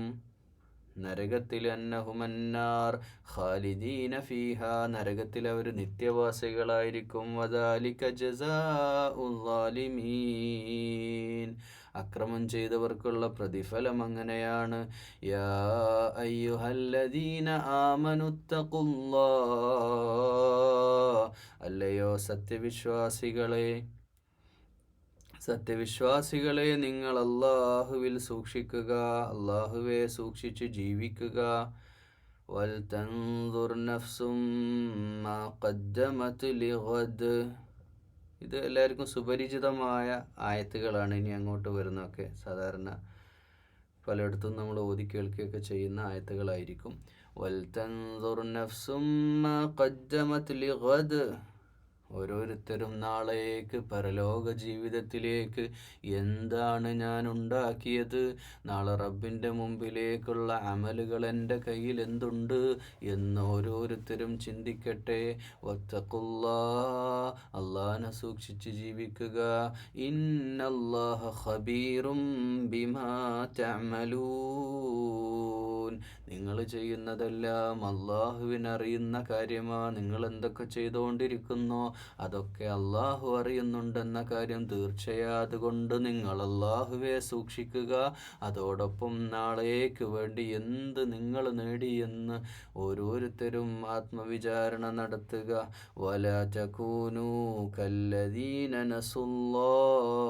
നരകത്തിൽ അന്നഹുമന്നാർ ഖാലിദീന ഫീഹ, നരകത്തിൽ അവർ നിത്യവാസികളായിരിക്കും. വദാലിക ജസാഉൽ ളാലിമീൻ, അക്രമം ചെയ്തവർക്കുള്ള പ്രതിഫലം അങ്ങനെയാണ്. യാ അയ്യുഹല്ലദീന ആമനുത്തഖുല്ലാഹ്, അല്ലയോ സത്യവിശ്വാസികളെ നിങ്ങൾ അല്ലാഹുവിൽ സൂക്ഷിക്കുക, അല്ലാഹുവെ സൂക്ഷിച്ച് ജീവിക്കുക. വൽതൻദുർ നഫ്സും മാ ഖദ്ദമത് ലിഗദ്. ഇത് എല്ലാവർക്കും സുപരിചിതമായ ആയത്തുകളാണ്. ഇനി അങ്ങോട്ട് വരുന്നതൊക്കെ സാധാരണ പലയിടത്തും നമ്മൾ ഓതി കേൾക്കുകയൊക്കെ ചെയ്യുന്ന ആയത്തുകളായിരിക്കും. വൽതൻദുർ നഫ്സും മാ ഖദ്ദമത് ലിഗദ്. ഓരോരുത്തരും നാളേക്ക്, പരലോക ജീവിതത്തിലേക്ക് എന്താണ് ഞാൻ ഉണ്ടാക്കിയത്, നാളെ റബ്ബിൻ്റെ മുമ്പിലേക്കുള്ള അമലുകൾ എൻ്റെ കയ്യിൽ എന്തുണ്ട് എന്ന് ഓരോരുത്തരും ചിന്തിക്കട്ടെ. വത്തഖുല്ലാഹ്, അല്ലാഹനെ സൂക്ഷിച്ച് ജീവിക്കുക. ഇന്നല്ലാഹ ഖബീറും ബിമാ തഅമലൂൻ. നിങ്ങൾ ചെയ്യുന്നതെല്ലാം അല്ലാഹുവിനറിയുന്ന കാര്യമാണ്. നിങ്ങൾ എന്തൊക്കെ ചെയ്തുകൊണ്ടിരിക്കുന്നോ അതൊക്കെ അല്ലാഹു അറിയുന്നുണ്ടെന്ന കാര്യം തീർച്ചയായും. അതുകൊണ്ട് നിങ്ങൾ അല്ലാഹുവെ സൂക്ഷിക്കുക. അതോടൊപ്പം നാളേക്ക് വേണ്ടി എന്ത് നിങ്ങൾ നേടിയെന്ന് ഓരോരുത്തരും ആത്മവിചാരണ നടത്തുക. വലാ തകൂനൂ കല്ലദീന നസുല്ലാഹ്,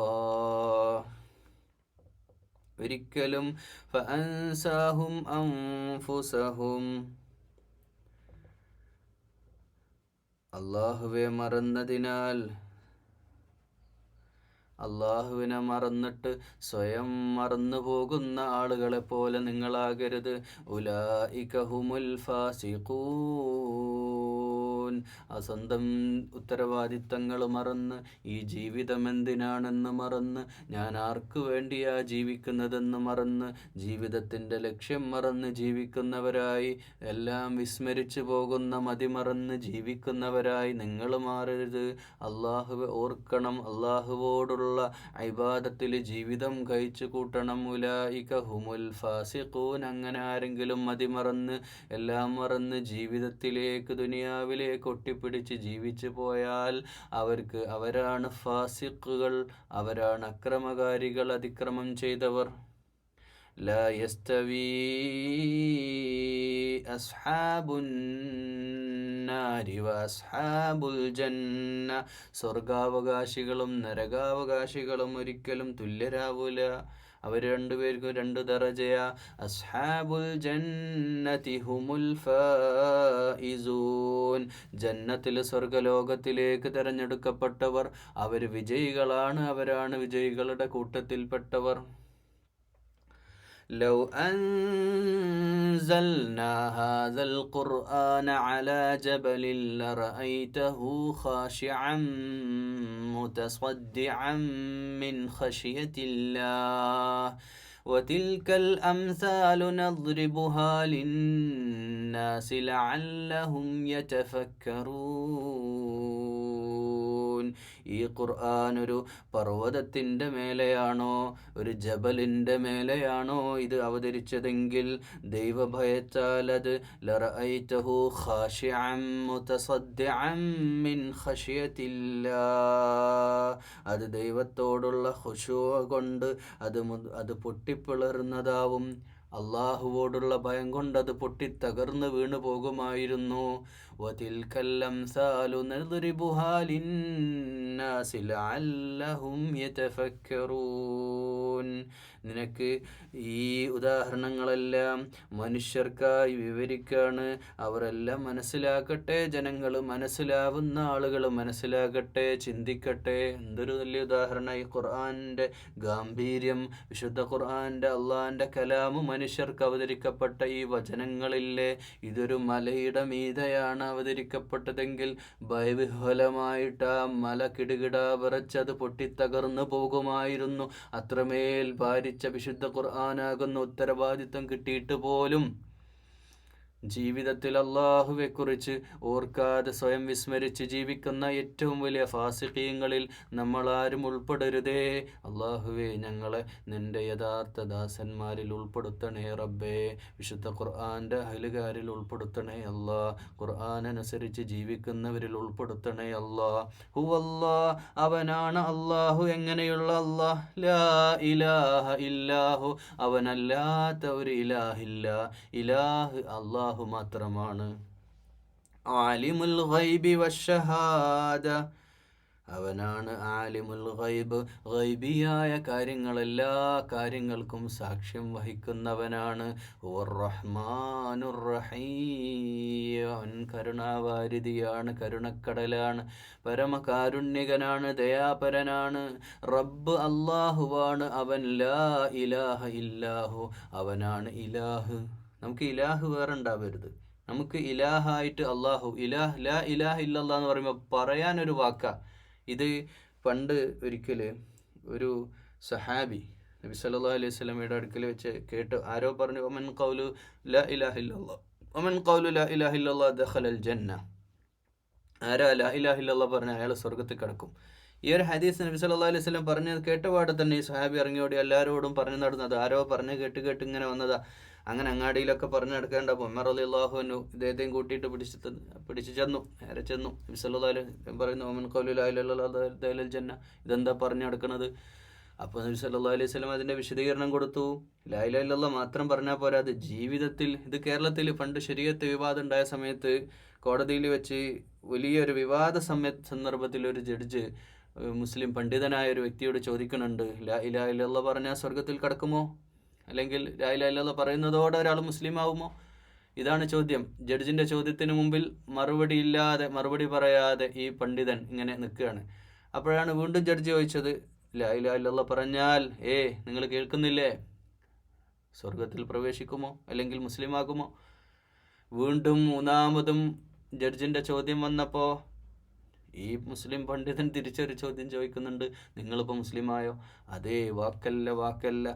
ഒരിക്കലും ഫഅൻസാഹും അൻഫുസഹും, അല്ലാഹുവെ മറന്നതിനാൽ, അല്ലാഹുവിനെ മറന്നിട്ട് സ്വയം മറന്നു പോകുന്ന ആളുകളെ പോലെ നിങ്ങളാകരുത്. ഉലൈക ഹുമുൽ ഫാസിഖൂൻ, സ്വന്തം ഉത്തരവാദിത്തങ്ങൾ മറന്ന്, ഈ ജീവിതം എന്തിനാണെന്ന് മറന്ന്, ഞാൻ ആർക്കു വേണ്ടിയാ ജീവിക്കുന്നതെന്ന് മറന്ന്, ജീവിതത്തിൻ്റെ ലക്ഷ്യം മറന്ന് ജീവിക്കുന്നവരായി, എല്ലാം വിസ്മരിച്ചു പോകുന്ന, മതിമറന്ന് ജീവിക്കുന്നവരായി നിങ്ങൾ മാറരുത്. അല്ലാഹുവെ ഓർക്കണം, അല്ലാഹുവോടുള്ള ഇബാദത്തിൽ ജീവിതം കഴിച്ചു കൂട്ടണം. ഉലൈക ഹുമുൽ ഫാസിഖൂൻ. അങ്ങനെ ആരെങ്കിലും മതിമറന്ന്, എല്ലാം മറന്ന് ജീവിതത്തിലേക്ക്, ദുനിയാവിലേക്ക് ഒട്ടിപ്പിടിച്ച് ജീവിച്ചു പോയാൽ അവരാണ് ഫാസിഖുകൾ, അവരാണ് അക്രമകാരികൾ, അതിക്രമം ചെയ്തവർ. ലാ യസ്തവീ അസ്ഹാബുൻ നാരി വഅസ്ഹാബുൽ ജന്ന. സ്വർഗാവകാശികളും നരകാവകാശികളും ഒരിക്കലും തുല്യരാവൂല. അവർ രണ്ടുപേർക്കും രണ്ട് ദറജയാ. അസ്ഹാബുൽ ജന്നതി ഹുമുൽ ഫായിസൂൻ. ജന്നത്തിൽ, സ്വർഗലോകത്തിലേക്ക് തിരഞ്ഞെടുക്കപ്പെട്ടവർ അവർ വിജയികളാണ്, അവരാണ് വിജയികളുടെ കൂട്ടത്തിൽപ്പെട്ടവർ. ലൗ അൻസൽനാ ഹാദൽ ഖുർആന അലാ ജബലിൻ ലറഅയ്തഹു ഖാശിഅൻ മുതസദ്ദിഅൻ മിൻ ഖശിയത്തില്ലാഹ് വതിൽകൽ അംസാലു നദ്രിബുഹാ ലിന്നാസി ലഅല്ലഹും യതഫക്കറൂൻ. ഈ ഖുർആൻ ഒരു പർവ്വതത്തിൻ്റെ മേലെയാണോ, ഒരു ജബലിൻ്റെ മേലെയാണോ ഇത് അവതരിച്ചതെങ്കിൽ ദൈവഭയത്താൽ അത് ലറഅയ്തഹു ഖാശിഅൻ മുതസദ്ദിഅൻ മിൻ ഖശിയത്തില്ലാഹ്, അത് ദൈവത്തോടുള്ള ഖുശൂഅ കൊണ്ട് അത് പൊട്ടിപ്പിളർന്നതാവും. അള്ളാഹുവോടുള്ള ഭയം കൊണ്ട് അത് പൊട്ടിത്തകർന്ന് വീണു പോകുമായിരുന്നു. വതിൽകൽ അംസാലു നദ്രിബുഹാ ലിന്നാസി ലഅല്ലഹും യതഫക്കറൂൻ. നിനക്ക് ഈ ഉദാഹരണങ്ങളെല്ലാം മനുഷ്യർക്കായി വിവരിക്കാണ്. അവരെല്ലാം മനസ്സിലാക്കട്ടെ, ജനങ്ങൾ മനസ്സിലാവുന്ന ആളുകൾ മനസ്സിലാക്കട്ടെ, ചിന്തിക്കട്ടെ. എന്തൊരു വലിയ ഉദാഹരണം ഈ ഖുർആൻ്റെ ഗാംഭീര്യം. വിശുദ്ധ ഖുർആൻ്റെ, അള്ളാൻ്റെ കലാമ് മനുഷ്യർക്ക് അവതരിക്കപ്പെട്ട ഈ വചനങ്ങളില്ലേ, ഇതൊരു മലയുടെ മീതെയാണ് അവതരിക്കപ്പെട്ടതെങ്കിൽ ഭയവിഹ്വലമായിട്ട് ആ മല കിടുകിടാ വിറച്ചത് പൊട്ടിത്തകർന്നു പോകുമായിരുന്നു. അത്രമേൽ ഭാരിച്ച വിശുദ്ധ ഖുർആനാകുന്ന ഉത്തരവാദിത്വം കിട്ടിയിട്ട് പോലും ജീവിതത്തിൽ അള്ളാഹുവെക്കുറിച്ച് ഓർക്കാതെ സ്വയം വിസ്മരിച്ച് ജീവിക്കുന്ന ഏറ്റവും വലിയ ഫാസിഖീങ്ങളിൽ നമ്മളാരും ഉൾപ്പെടരുതേ. അള്ളാഹുവേ, ഞങ്ങളെ നിന്റെ യഥാർത്ഥ ദാസന്മാരിൽ ഉൾപ്പെടുത്തണേ റബ്ബേ. വിശുദ്ധ ഖുർആന്റെ അഹ്ലുകാരിൽ ഉൾപ്പെടുത്തണേ അല്ലാ. ഖുർആൻ അനുസരിച്ച് ജീവിക്കുന്നവരിൽ ഉൾപ്പെടുത്തണേ അല്ലാ. ഹുവല്ലാ, അവനാണ് അള്ളാഹു. എങ്ങനെയുള്ള അല്ലാഹ്? ലാ ഇലാഹ ഇല്ലാഹു, അവനല്ലാത്ത ഒരു ഇലാഹില്ല. ഇലാഹ് അള്ളാഹു മാത്രമാണ്. ആലിമുൽ ഗൈബി വശഹാദ, അവനാണ് ആലിമുൽ ഗൈബ്, ഗൈബിയായ കാര്യങ്ങളെല്ലാ കാര്യങ്ങൾക്കും സാക്ഷ്യം വഹിക്കുന്നവനാണ്. റഹ്മാനുർ റഹീം, അവൻ കരുണാവാരിധിയാണ്, കരുണക്കടലാണ്, പരമകാരുണ്യകനാണ്, ദയാപരനാണ്. റബ്ബ് അല്ലാഹുവാണ്, അവൻ ലാ ഇലാഹ ഇല്ലാഹു, അവനാണ് ഇലാഹ്. നമുക്ക് ഇലാഹ് വേറെ ഉണ്ടാവരുത്. നമുക്ക് ഇലാഹായിട്ട് അള്ളാഹു, ഇലാഹ് ലാ ഇലാഹ ഇല്ലല്ലാ എന്ന് പറയുമ്പോൾ പറയാനൊരു വാക്ക. ഇത് പണ്ട് ഒരിക്കൽ ഒരു സഹാബി നബി സല്ലല്ലാഹു അലൈഹി വസല്ലമയുടെ അടുക്കൽ വെച്ച് കേട്ട് ആരോ പറഞ്ഞു, ഒമൻ ഖൗലു ലാ ഇലാഹ ഇല്ലല്ലാ, ഒമൻ ഖൗലു ലാ ഇലാഹ ഇല്ലല്ലാ ദഖലൽ ജന്ന. ആരാ ലാ ഇലാഹ ഇല്ലല്ലാ പറഞ്ഞ അയാൾ സ്വർഗത്തിൽ കിടക്കും. ഈ ഒരു ഹദീസ് നബി സല്ലല്ലാഹു അലൈഹി വസല്ലം പറഞ്ഞത് കേട്ടപാടെ തന്നെ ഈ സഹാബി ഇറങ്ങിയോടി എല്ലാവരോടും പറഞ്ഞു നടന്നത്. ആരോ പറഞ്ഞ് കേട്ട് ഇങ്ങനെ വന്നതാ. അങ്ങനെ അങ്ങാടിയിലൊക്കെ പറഞ്ഞു നടക്കേണ്ടപ്പോൾ ഉമർ റളിയല്ലാഹു അൻഹു ഇദ്ദേഹത്തെയും കൂട്ടിയിട്ട് പിടിച്ചു ചെന്നു. നേരെ ചെന്നു. നബി സല്ലല്ലാഹു അലൈഹി വസല്ലം പറയുന്നു, ഒമൻ ഖൗലു ലാ ഇലാഹ ഇല്ലല്ലാ ദഖലൽ ജന്ന. ഇതെന്താ പറഞ്ഞു നടക്കുന്നത്? അപ്പോൾ നബി സല്ലല്ലാഹു അലൈഹി വസല്ലം അതിൻ്റെ വിശദീകരണം കൊടുത്തു. ലാ ഇലാഹ ഇല്ലല്ലാ മാത്രം പറഞ്ഞാൽ പോരാ, അത് ജീവിതത്തിൽ. ഇത് കേരളത്തിൽ പണ്ട് ശരീഅത്ത് വിവാദം ഉണ്ടായ സമയത്ത് കോടതിയിൽ വെച്ച് വലിയൊരു വിവാദ സന്ദർഭത്തിൽ ഒരു ജഡ്ജ് മുസ്ലിം പണ്ഡിതനായ ഒരു വ്യക്തിയോട് ചോദിക്കുന്നുണ്ട്, ലാ ഇലാഹ ഇല്ലല്ലാ പറഞ്ഞാൽ സ്വർഗത്തിൽ കടക്കുമോ? അല്ലെങ്കിൽ ലാ ഇലാഹ ഇല്ലല്ലാ പറയുന്നതോടെ ഒരാൾ മുസ്ലിം ആവുമോ? ഇതാണ് ചോദ്യം. ജഡ്ജിൻ്റെ ചോദ്യത്തിന് മുമ്പിൽ മറുപടി പറയാതെ ഈ പണ്ഡിതൻ ഇങ്ങനെ നിൽക്കുകയാണ്. അപ്പോഴാണ് വീണ്ടും ജഡ്ജി ചോദിച്ചത്, ലാ ഇലാഹ ഇല്ലല്ലാ പറഞ്ഞാൽ നിങ്ങൾ കേൾക്കുന്നില്ലേ, സ്വർഗത്തിൽ പ്രവേശിക്കുമോ അല്ലെങ്കിൽ മുസ്ലിം ആകുമോ? വീണ്ടും മൂന്നാമതും ജഡ്ജിൻ്റെ ചോദ്യം വന്നപ്പോൾ ഈ മുസ്ലിം പണ്ഡിതൻ തിരിച്ചൊരു ചോദ്യം ചോദിക്കുന്നുണ്ട്, നിങ്ങളിപ്പോൾ മുസ്ലിമായോ? അതേ, വാക്കല്ല,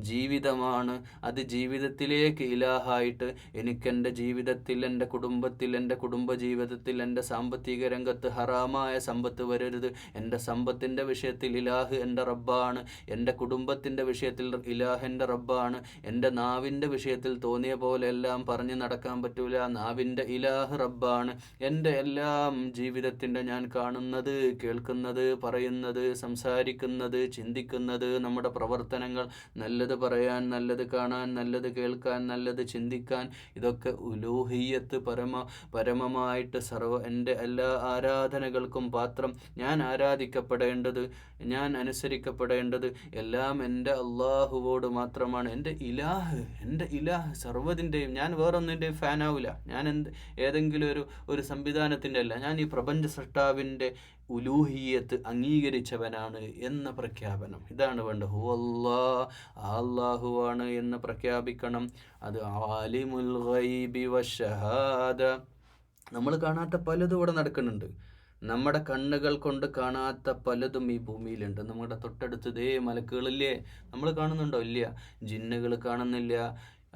ജീവിതമാണ്. അത് ജീവിതത്തിലേക്ക് ഇലാഹായിട്ട് എനിക്കെൻ്റെ ജീവിതത്തിൽ, എൻ്റെ കുടുംബത്തിൽ, എൻ്റെ കുടുംബജീവിതത്തിൽ, എൻ്റെ സാമ്പത്തിക രംഗത്ത് ഹറാമായ സമ്പത്ത് വരരുത്. എൻ്റെ സമ്പത്തിൻ്റെ വിഷയത്തിൽ ഇലാഹ് എൻ്റെ റബ്ബാണ്. എൻ്റെ കുടുംബത്തിൻ്റെ വിഷയത്തിൽ ഇലാഹ് എൻ്റെ റബ്ബാണ്. എൻ്റെ നാവിൻ്റെ വിഷയത്തിൽ തോന്നിയ പോലെ എല്ലാം പറഞ്ഞ് നടക്കാൻ പറ്റൂല. നാവിൻ്റെ ഇലാഹ് റബ്ബാണ്. എൻ്റെ എല്ലാം ജീവിതത്തിൻ്റെ ഞാൻ കാണുന്നത്, കേൾക്കുന്നത്, പറയുന്നത്, സംസാരിക്കുന്നത്, ചിന്തിക്കുന്നത്, നമ്മുടെ പ്രവർത്തനങ്ങൾ, നല്ലത് പറയാൻ, നല്ലത് കാണാൻ, നല്ലത് കേൾക്കാൻ, നല്ലത് ചിന്തിക്കാൻ, ഇതൊക്കെ ഉലൂഹിയ്യത്ത് പരമമായിട്ട് എൻ്റെ എല്ലാ ആരാധനകൾക്കും പാത്രം, ഞാൻ ആരാധിക്കപ്പെടേണ്ടത്, ഞാൻ അനുസരിക്കപ്പെടേണ്ടത് എല്ലാം എൻ്റെ അള്ളാഹുവോട് മാത്രമാണ്. എൻ്റെ ഇലാഹ് സർവ്വതിൻ്റെയും. ഞാൻ വേറൊന്നിൻ്റെയും ഫാനാവില്ല. ഞാൻ ഏതെങ്കിലും ഒരു സംവിധാനത്തിൻ്റെ അല്ല. ഞാൻ ഈ പ്രപഞ്ച സൃഷ്ടാവിൻ്റെ ഉലൂഹിയത്ത് അംഗീകരിച്ചവനാണ് എന്ന പ്രഖ്യാപനം. ഇതാണ് വേണ്ടത്. ഹുവല്ലാ, അല്ലാഹുവാണ് എന്ന് പ്രഖ്യാപിക്കണം. അത് ആലിമുൽ ഗൈബി വശഹാദ. നമ്മൾ കാണാത്ത പലതും ഇവിടെ നടക്കുന്നുണ്ട്. നമ്മുടെ കണ്ണുകൾ കൊണ്ട് കാണാത്ത പലതും ഈ ഭൂമിയിലുണ്ട്. നമ്മുടെ തൊട്ടടുത്തതേ മലക്കുകളില്ലേ, നമ്മൾ കാണുന്നുണ്ടോ? ഇല്ല. ജിന്നുകൾ കാണുന്നില്ല.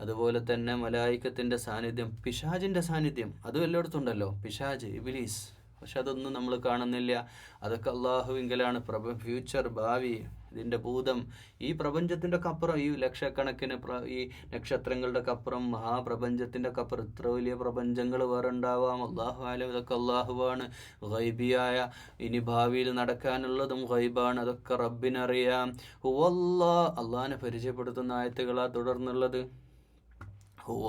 അതുപോലെ തന്നെ മലായിക്കത്തിൻ്റെ സാന്നിധ്യം, പിശാചിൻ്റെ സാന്നിധ്യം, അതും എല്ലായിടത്തും ഉണ്ടല്ലോ. പിശാച്, ഇബ്ലീസ്, പക്ഷെ അതൊന്നും നമ്മൾ കാണുന്നില്ല. അതൊക്കെ അള്ളാഹുവിങ്കലാണ്. ഫ്യൂച്ചർ, ഭാവി, ഇതിൻ്റെ ഭൂതം, ഈ പ്രപഞ്ചത്തിൻ്റെ ഒക്കെ അപ്പുറം, ഈ ലക്ഷക്കണക്കിന് ഈ നക്ഷത്രങ്ങളുടെ ഒക്കെ അപ്പുറം, മഹാപ്രപഞ്ചത്തിൻ്റെ ഒക്കെ അപ്പുറം ഇത്ര വലിയ പ്രപഞ്ചങ്ങൾ വേറെ ഉണ്ടാവാം. അള്ളാഹു ആലം. ഇതൊക്കെ അള്ളാഹുവാണ്. ഗൈബിയായ ഇനി ഭാവിയിൽ നടക്കാനുള്ളതും ഗൈബാണ്. അതൊക്കെ റബ്ബിനറിയാം. ഹുവല്ലാ, അള്ളാഹിനെ പരിചയപ്പെടുത്തുന്ന ആയത്തുകളാ തുടർന്നുള്ളത്. هو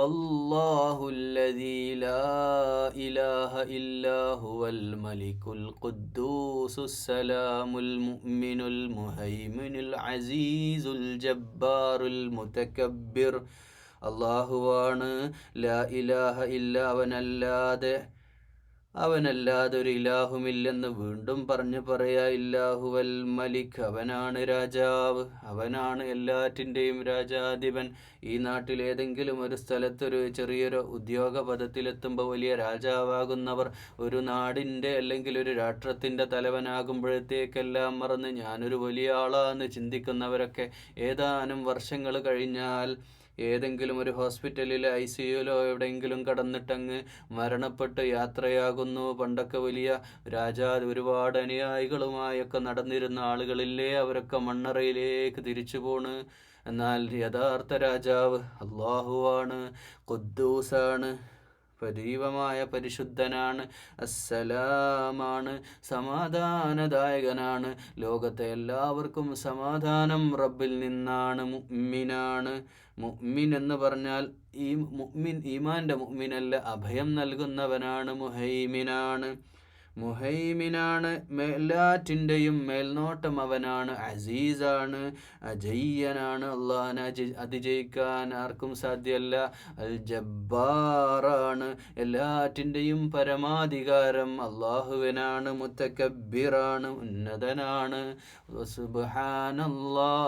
الله الذي لا إله إلا هو الملك القدوس السلام المؤمن المهيمن العزيز الجبار المتكبر. അള്ളാഹുവാണ്, ലാ ഇലാഹ ഇല്ല, അവനല്ലാതെ ഒരു ഇലാഹുമില്ലെന്ന് വീണ്ടും പറയാ. ഇല്ലാഹുവൽ മലിക്, അവനാണ് രാജാവ്, അവനാണ് എല്ലാറ്റിൻ്റെയും രാജാധിപൻ. ഈ നാട്ടിൽ ഏതെങ്കിലും ഒരു സ്ഥലത്തൊരു ചെറിയൊരു ഉദ്യോഗ പദത്തിലെത്തുമ്പോൾ വലിയ രാജാവാകുന്നവർ, ഒരു നാടിൻ്റെ അല്ലെങ്കിൽ ഒരു രാഷ്ട്രത്തിൻ്റെ തലവനാകുമ്പോഴത്തേക്കെല്ലാം മറന്ന് ഞാനൊരു വലിയ ആളാന്ന് ചിന്തിക്കുന്നവരൊക്കെ ഏതാനും വർഷങ്ങൾ കഴിഞ്ഞാൽ ഏതെങ്കിലും ഒരു ഹോസ്പിറ്റലിൽ ICUയിലോ എവിടെയെങ്കിലും കടന്നിട്ടങ്ങ് മരണപ്പെട്ട് യാത്രയാകുന്നു. പണ്ടൊക്കെ വലിയ ഒരുപാട് അനുയായികളുമായൊക്കെ നടന്നിരുന്ന ആളുകളില്ലേ, അവരൊക്കെ മണ്ണറയിലേക്ക് തിരിച്ചു പോണ്. എന്നാൽ യഥാർത്ഥ രാജാവ് അള്ളാഹുവാണ്, ഖുദ്ദൂസാണ്, പരീവമായ പരിശുദ്ധനാണ്, അസ്സലാമാണ്, സമാധാനദായകനാണ്. ലോകത്തെ എല്ലാവർക്കും സമാധാനം റബ്ബിൽ നിന്നാണ്. മുഅ്മിനാണ്. മുഅ്മിൻ എന്ന് പറഞ്ഞാൽ ഈ മുഅ്മിൻ ഈമാൻ്റെ മുഅ്മിനല്ല, അഭയം നൽകുന്നവനാണ്. മുഹൈമിനാണ്, എല്ലാറ്റിൻ്റെയും മേൽനോട്ടം അവനാണ്. അസീസാണ്, അജയ്യനാണ്, അള്ളാഹനെ അതിജയിക്കാൻ ആർക്കും സാധ്യമല്ല. അൽ ജബ്ബാറാണ്, എല്ലാറ്റിൻ്റെയും പരമാധികാരം അള്ളാഹുവിനാണ്. മുത്തക്കബ്ബിറാണ്, ഉന്നതനാണ്. സുബ്ഹാനല്ലാഹി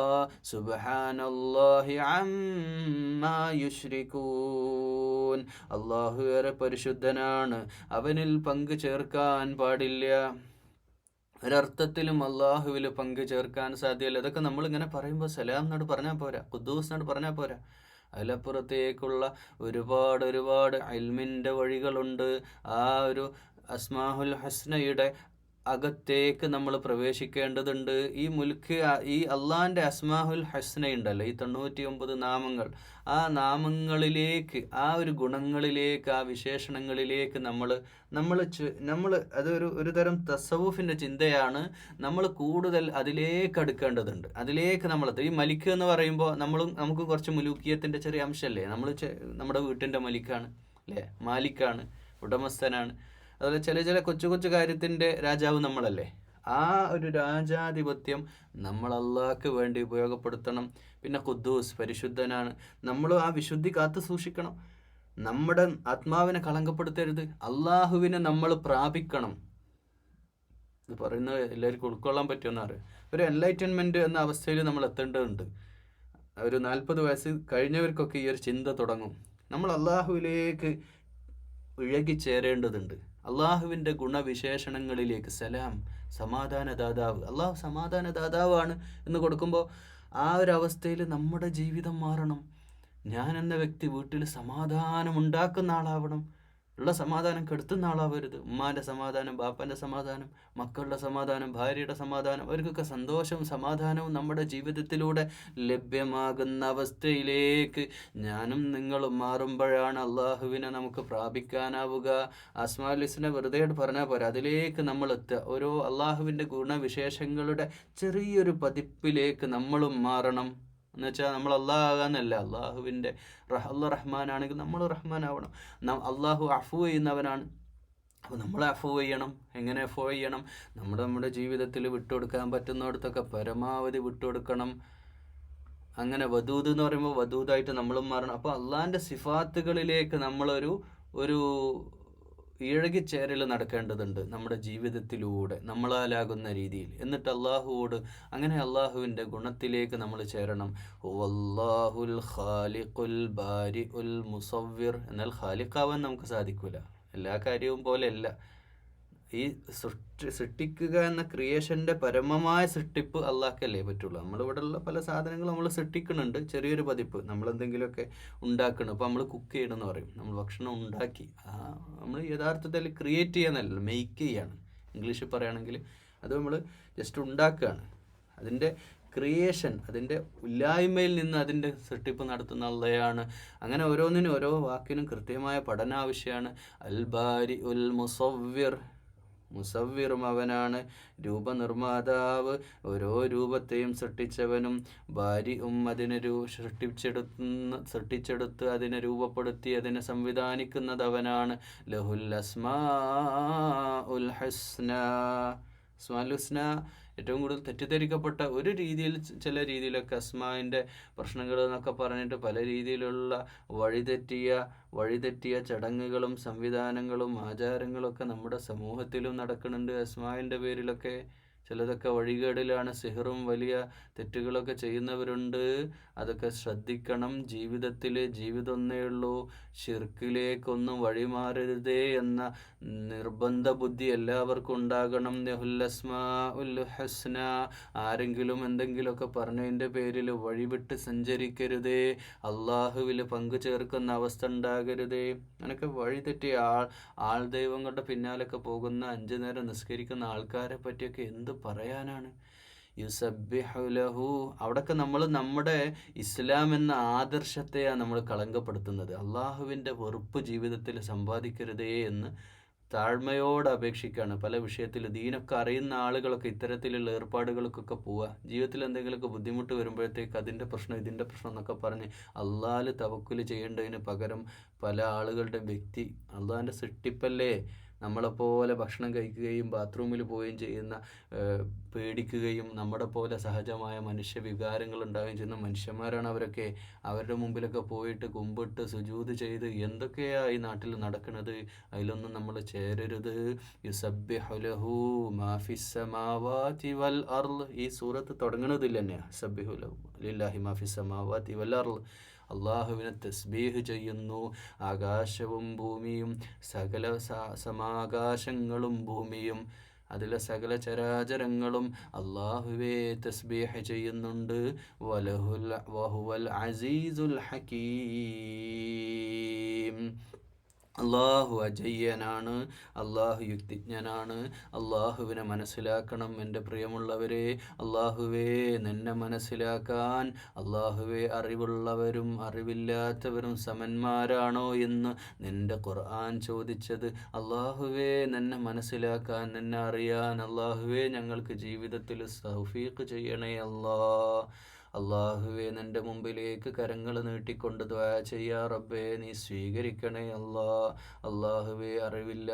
അമ്മാ യുശ്രികൂൻ. അള്ളാഹു ഏറെ പരിശുദ്ധനാണ്, അവനിൽ പങ്കു ചേർക്കാൻ പാടില്ല. ഒരർത്ഥത്തിലും അള്ളാഹുവിൽ പങ്കു ചേർക്കാൻ സാധ്യമല്ല. ഇതൊക്കെ നമ്മളിങ്ങനെ പറയുമ്പോൾ സലാം എന്നോട് പറഞ്ഞാൽ പോരാ, ഖുദ്ദൂസ് എന്നോട് പറഞ്ഞാൽ പോരാ. അതിലപ്പുറത്തേക്കുള്ള ഒരുപാട് ഇൽമിൻ്റെ വഴികളുണ്ട്. ആ ഒരു അസ്മാഉൽ ഹുസ്നയുടെ അകത്തേക്ക് നമ്മൾ പ്രവേശിക്കേണ്ടതുണ്ട്. ഈ അള്ളാഹിൻ്റെ അസ്മാഉൽ ഹുസ്ന ഉണ്ടല്ലോ, ഈ 99 നാമങ്ങൾ, ആ നാമങ്ങളിലേക്ക്, ആ ഒരു ഗുണങ്ങളിലേക്ക്, ആ വിശേഷണങ്ങളിലേക്ക് നമ്മൾ ഒരു തരം തസവുഫിൻ്റെ ചിന്തയാണ്. നമ്മൾ കൂടുതൽ അതിലേക്ക് അടുക്കേണ്ടതുണ്ട്. അതിലേക്ക് ഈ മലിക്ക് എന്ന് പറയുമ്പോൾ നമുക്ക് കുറച്ച് മുലൂക്കിയത്തിൻ്റെ ചെറിയ അംശമല്ലേ. നമ്മുടെ വീട്ടിൻ്റെ മലിക്കാണ് അല്ലേ, മാലിക്കാണ്, ഉടമസ്ഥനാണ്. അതുപോലെ ചില കൊച്ചു കാര്യത്തിൻ്റെ രാജാവ് നമ്മളല്ലേ. ആ ഒരു രാജാധിപത്യം നമ്മൾ അള്ളാഹ്ക്ക് വേണ്ടി ഉപയോഗപ്പെടുത്തണം. പിന്നെ ഖുദ്ദൂസ്, പരിശുദ്ധനാണ്. നമ്മൾ ആ വിശുദ്ധി കാത്തു സൂക്ഷിക്കണം. നമ്മുടെ ആത്മാവിനെ കളങ്കപ്പെടുത്തരുത്. അള്ളാഹുവിനെ നമ്മൾ പ്രാപിക്കണം. ഇത് പറയുന്നത് എല്ലാവർക്കും ഉൾക്കൊള്ളാൻ പറ്റുമെന്നറിയാം. ഒരു എൻലൈറ്റൻമെൻറ്റ് എന്ന അവസ്ഥയിൽ നമ്മൾ എത്തേണ്ടതുണ്ട്. ഒരു 40 വയസ്സ് കഴിഞ്ഞവർക്കൊക്കെ ഈ ഒരു ചിന്ത തുടങ്ങും. നമ്മൾ അള്ളാഹുവിലേക്ക് ഇഴകിച്ചേരേണ്ടതുണ്ട്. അള്ളാഹുവിൻ്റെ ഗുണവിശേഷണങ്ങളിലേക്ക്. സലാം, സമാധാനദാതാവ്. അള്ളാഹു സമാധാനദാതാവാണ് എന്ന് കൊടുക്കുമ്പോൾ ആ ഒരു അവസ്ഥയിൽ നമ്മുടെ ജീവിതം മാറണം. ഞാൻ എന്ന വ്യക്തി വീട്ടിൽ സമാധാനം ഉണ്ടാക്കുന്ന ആളാവണം. ഉള്ള സമാധാനം കെടുത്തുന്ന ആളാവരുത്. ഉമ്മാൻ്റെ സമാധാനം, ബാപ്പൻ്റെ സമാധാനം, മക്കളുടെ സമാധാനം, ഭാര്യയുടെ സമാധാനം, അവർക്കൊക്കെ സന്തോഷവും സമാധാനവും നമ്മുടെ ജീവിതത്തിലൂടെ ലഭ്യമാകുന്ന അവസ്ഥയിലേക്ക് ഞാനും നിങ്ങളും മാറുമ്പോഴാണ് അള്ളാഹുവിനെ നമുക്ക് പ്രാപിക്കാനാവുക. അസ്മാഉൽ ഹുസ്ന വെറുതെ പറഞ്ഞാൽ പോരാ, അതിലേക്ക് നമ്മൾ എത്തുക. ഓരോ അള്ളാഹുവിൻ്റെ ഗുണവിശേഷങ്ങളുടെ ചെറിയൊരു പതിപ്പിലേക്ക് നമ്മളും മാറണം. എന്ന് വെച്ചാൽ നമ്മൾ അള്ളാഹാകാന്നല്ല, അള്ളാഹുവിൻ്റെ അള്ളാഹ് റഹ്മാനാണെങ്കിൽ നമ്മൾ റഹ്മാനാവണം. അള്ളാഹു അഫു ചെയ്യുന്നവനാണ്, അപ്പോൾ നമ്മൾ അഫു ചെയ്യണം. എങ്ങനെ അഫു ചെയ്യണം? നമ്മുടെ ജീവിതത്തിൽ വിട്ടുകൊടുക്കാൻ പറ്റുന്നിടത്തൊക്കെ പരമാവധി വിട്ടുകൊടുക്കണം. അങ്ങനെ വദൂദ് എന്ന് പറയുമ്പോൾ വദൂദായിട്ട് നമ്മളും മാറണം. അപ്പോൾ അള്ളാഹിൻ്റെ സിഫാത്തുകളിലേക്ക് നമ്മളൊരു ഇഴകിച്ചേരൽ നടക്കേണ്ടതുണ്ട് നമ്മുടെ ജീവിതത്തിലൂടെ, നമ്മളാലാകുന്ന രീതിയിൽ. എന്നിട്ട് അള്ളാഹുവോട് അങ്ങനെ അള്ളാഹുവിൻ്റെ ഗുണത്തിലേക്ക് നമ്മൾ ചേരണം. വല്ലാഹുൽ ഖാലിഖുൽ ബാരിഉൽ മുസവ്വിർ. എന്നാൽ ഖാലിഖാവാൻ നമുക്ക് സാധിക്കില്ല, എല്ലാ കാര്യവും പോലെയല്ല. ഈ സൃഷ്ടിക്കുക എന്ന ക്രിയേഷൻ്റെ പരമമായ സൃഷ്ടിപ്പ് അള്ളാഹ്ക്കല്ലേ പറ്റുള്ളൂ. നമ്മളിവിടെയുള്ള പല സാധനങ്ങളും നമ്മൾ സൃഷ്ടിക്കുന്നുണ്ട്, ചെറിയൊരു പതിപ്പ് നമ്മളെന്തെങ്കിലുമൊക്കെ ഉണ്ടാക്കണം. ഇപ്പോൾ നമ്മൾ കുക്ക് ചെയ്യണമെന്ന് പറയും, നമ്മൾ ഭക്ഷണം ഉണ്ടാക്കി. നമ്മൾ യഥാർത്ഥത്തിൽ ക്രിയേറ്റ് ചെയ്യാന്നല്ല, മെയ്ക്ക് ചെയ്യാണ് ഇംഗ്ലീഷിൽ പറയുകയാണെങ്കിൽ. അത് നമ്മൾ ജസ്റ്റ് ഉണ്ടാക്കുകയാണ്. അതിൻ്റെ ക്രിയേഷൻ, അതിൻ്റെ ഇല്ലായ്മയിൽ നിന്ന് അതിൻ്റെ സൃഷ്ടിപ്പ് നടത്തുന്ന അള്ളയാണ്. അങ്ങനെ ഓരോന്നിനും ഓരോ വാക്കിനും കൃത്യമായ പഠനം ആവശ്യമാണ്. അൽ ബാരി ഉൽ മുസവ്വിറും അവനാണ്, രൂപനിർമ്മാതാവ്, ഓരോ രൂപത്തെയും സൃഷ്ടിച്ചവനും. ബാരിഉം അതിനെ സൃഷ്ടിച്ചെടുത്ത് അതിനെ രൂപപ്പെടുത്തി അതിനെ സംവിധാനിക്കുന്നത് അവനാണ്. ലഹുൽ അസ്മാഉൽ ഹുസ്ന. അസ്മാഉൽ ഹുസ്ന ഏറ്റവും കൂടുതൽ തെറ്റിദ്ധരിക്കപ്പെട്ട ഒരു രീതിയിൽ, ചില രീതിയിലൊക്കെ അസ്മാവിൻ്റെ പ്രശ്നങ്ങൾ എന്നൊക്കെ പറഞ്ഞിട്ട് പല രീതിയിലുള്ള വഴിതെറ്റിയ ചടങ്ങുകളും സംവിധാനങ്ങളും ആചാരങ്ങളൊക്കെ നമ്മുടെ സമൂഹത്തിലും നടക്കുന്നുണ്ട്. അസ്മാവിൻ്റെ പേരിലൊക്കെ ചിലതൊക്കെ വഴികേടിലാണ്, സിഹറും വലിയ തെറ്റുകളൊക്കെ ചെയ്യുന്നവരുണ്ട്. അതൊക്കെ ശ്രദ്ധിക്കണം. ജീവിതം ഒന്നേ ഉള്ളൂ, ഷിർക്കിലേക്കൊന്നും വഴിമാറരുതേ എന്ന നിർബന്ധ ബുദ്ധി എല്ലാവർക്കും ഉണ്ടാകണം. ലഹുൽ ഹസ്ന, ആരെങ്കിലും എന്തെങ്കിലുമൊക്കെ പറഞ്ഞതിൻ്റെ പേരിൽ വഴിവിട്ട് സഞ്ചരിക്കരുതേ, അള്ളാഹുവിൽ പങ്കു ചേർക്കുന്ന അവസ്ഥ ഉണ്ടാകരുതേ. അങ്ങനെയൊക്കെ വഴിതെറ്റി ആൾ ദൈവങ്ങളുടെ പിന്നാലൊക്കെ പോകുന്ന 5 നേരം നിസ്കരിക്കുന്ന ആൾക്കാരെ പറ്റിയൊക്കെ എന്ത് പറയാനാണ്. യുസബ്ബിഹു ലഹു, അവിടെയൊക്കെ നമ്മൾ നമ്മുടെ ഇസ്ലാം എന്ന ആദർശത്തെയാണ് നമ്മൾ കളങ്കപ്പെടുത്തുന്നത്. അള്ളാഹുവിൻ്റെ വെറുപ്പ് ജീവിതത്തിൽ സമ്പാദിക്കരുതേ എന്ന് താഴ്മയോട് അപേക്ഷിക്കുകയാണ്. പല വിഷയത്തിൽ ദീനൊക്കെ അറിയുന്ന ആളുകളൊക്കെ ഇത്തരത്തിലുള്ള ഏർപ്പാടുകൾക്കൊക്കെ പോവുക. ജീവിതത്തിൽ എന്തെങ്കിലുമൊക്കെ ബുദ്ധിമുട്ട് വരുമ്പോഴത്തേക്ക് അതിൻ്റെ പ്രശ്നം ഇതിൻ്റെ പ്രശ്നം എന്നൊക്കെ പറഞ്ഞ് അള്ളാഹിൽ തവക്കുൽ ചെയ്യേണ്ടതിന് പകരം പല ആളുകളുടെ വ്യക്തി, അള്ളാഹിൻ്റെ സൃഷ്ടിപ്പല്ലേ, നമ്മളെപ്പോലെ ഭക്ഷണം കഴിക്കുകയും ബാത്റൂമിൽ പോവുകയും ചെയ്യുന്ന, പേടിക്കുകയും നമ്മുടെ പോലെ സഹജമായ മനുഷ്യ വികാരങ്ങൾ ഉണ്ടാവുകയും ചെയ്യുന്ന മനുഷ്യന്മാരാണ് അവരൊക്കെ. അവരുടെ മുമ്പിലൊക്കെ പോയിട്ട് കുമ്പിട്ട് സുജൂദ് ചെയ്ത് എന്തൊക്കെയാണ് ഈ നാട്ടിൽ നടക്കുന്നത്. അതിലൊന്നും നമ്മൾ ചേരരുത്. യുസബ്ബിഹു ലഹു മാ ഫിസ് സമാവാതി വൽ അർള്, ഈ സൂറത്ത് തുടങ്ങുന്നതിൽ തന്നെ സബ്ബിഹു ലഹു ലില്ലാഹി മാ ഫിസ് സമാവാതി വൽ അർള്, അള്ളാഹുവിനെ തസ്ബീഹ് ചെയ്യുന്നു. ആകാശവും ഭൂമിയും സകല സമാകാശങ്ങളും ഭൂമിയും അതിലെ സകല ചരാചരങ്ങളും അള്ളാഹുവേ തസ്ബീഹ് ചെയ്യുന്നുണ്ട്. വഹുവൽ അസീസുൽ ഹകീം, അള്ളാഹു അജയ്യനാണ്, അള്ളാഹു യുക്തിജ്ഞനാണ്. അള്ളാഹുവിനെ മനസ്സിലാക്കണം എൻ്റെ പ്രിയമുള്ളവരെ. അള്ളാഹുവേ, നിന്നെ മനസ്സിലാക്കാൻ അള്ളാഹുവേ അറിവുള്ളവരും അറിവില്ലാത്തവരും സമന്മാരാണോ എന്ന് നിൻ്റെ ഖുർആൻ ചോദിച്ചത്. അള്ളാഹുവേ, നിന്നെ മനസ്സിലാക്കാൻ, നിന്നെ അറിയാൻ അള്ളാഹുവേ ഞങ്ങൾക്ക് ജീവിതത്തിൽ തൗഫീഖ് ചെയ്യണേ അല്ലാ. അള്ളാഹുവേ, നിൻ്റെ മുമ്പിലേക്ക് കരങ്ങൾ നീട്ടിക്കൊണ്ട് ദുആ ചെയ്യാ റബ്ബേ, നീ സ്വീകരിക്കണേ അല്ലാ. അള്ളാഹുവേ, അറിവില്ല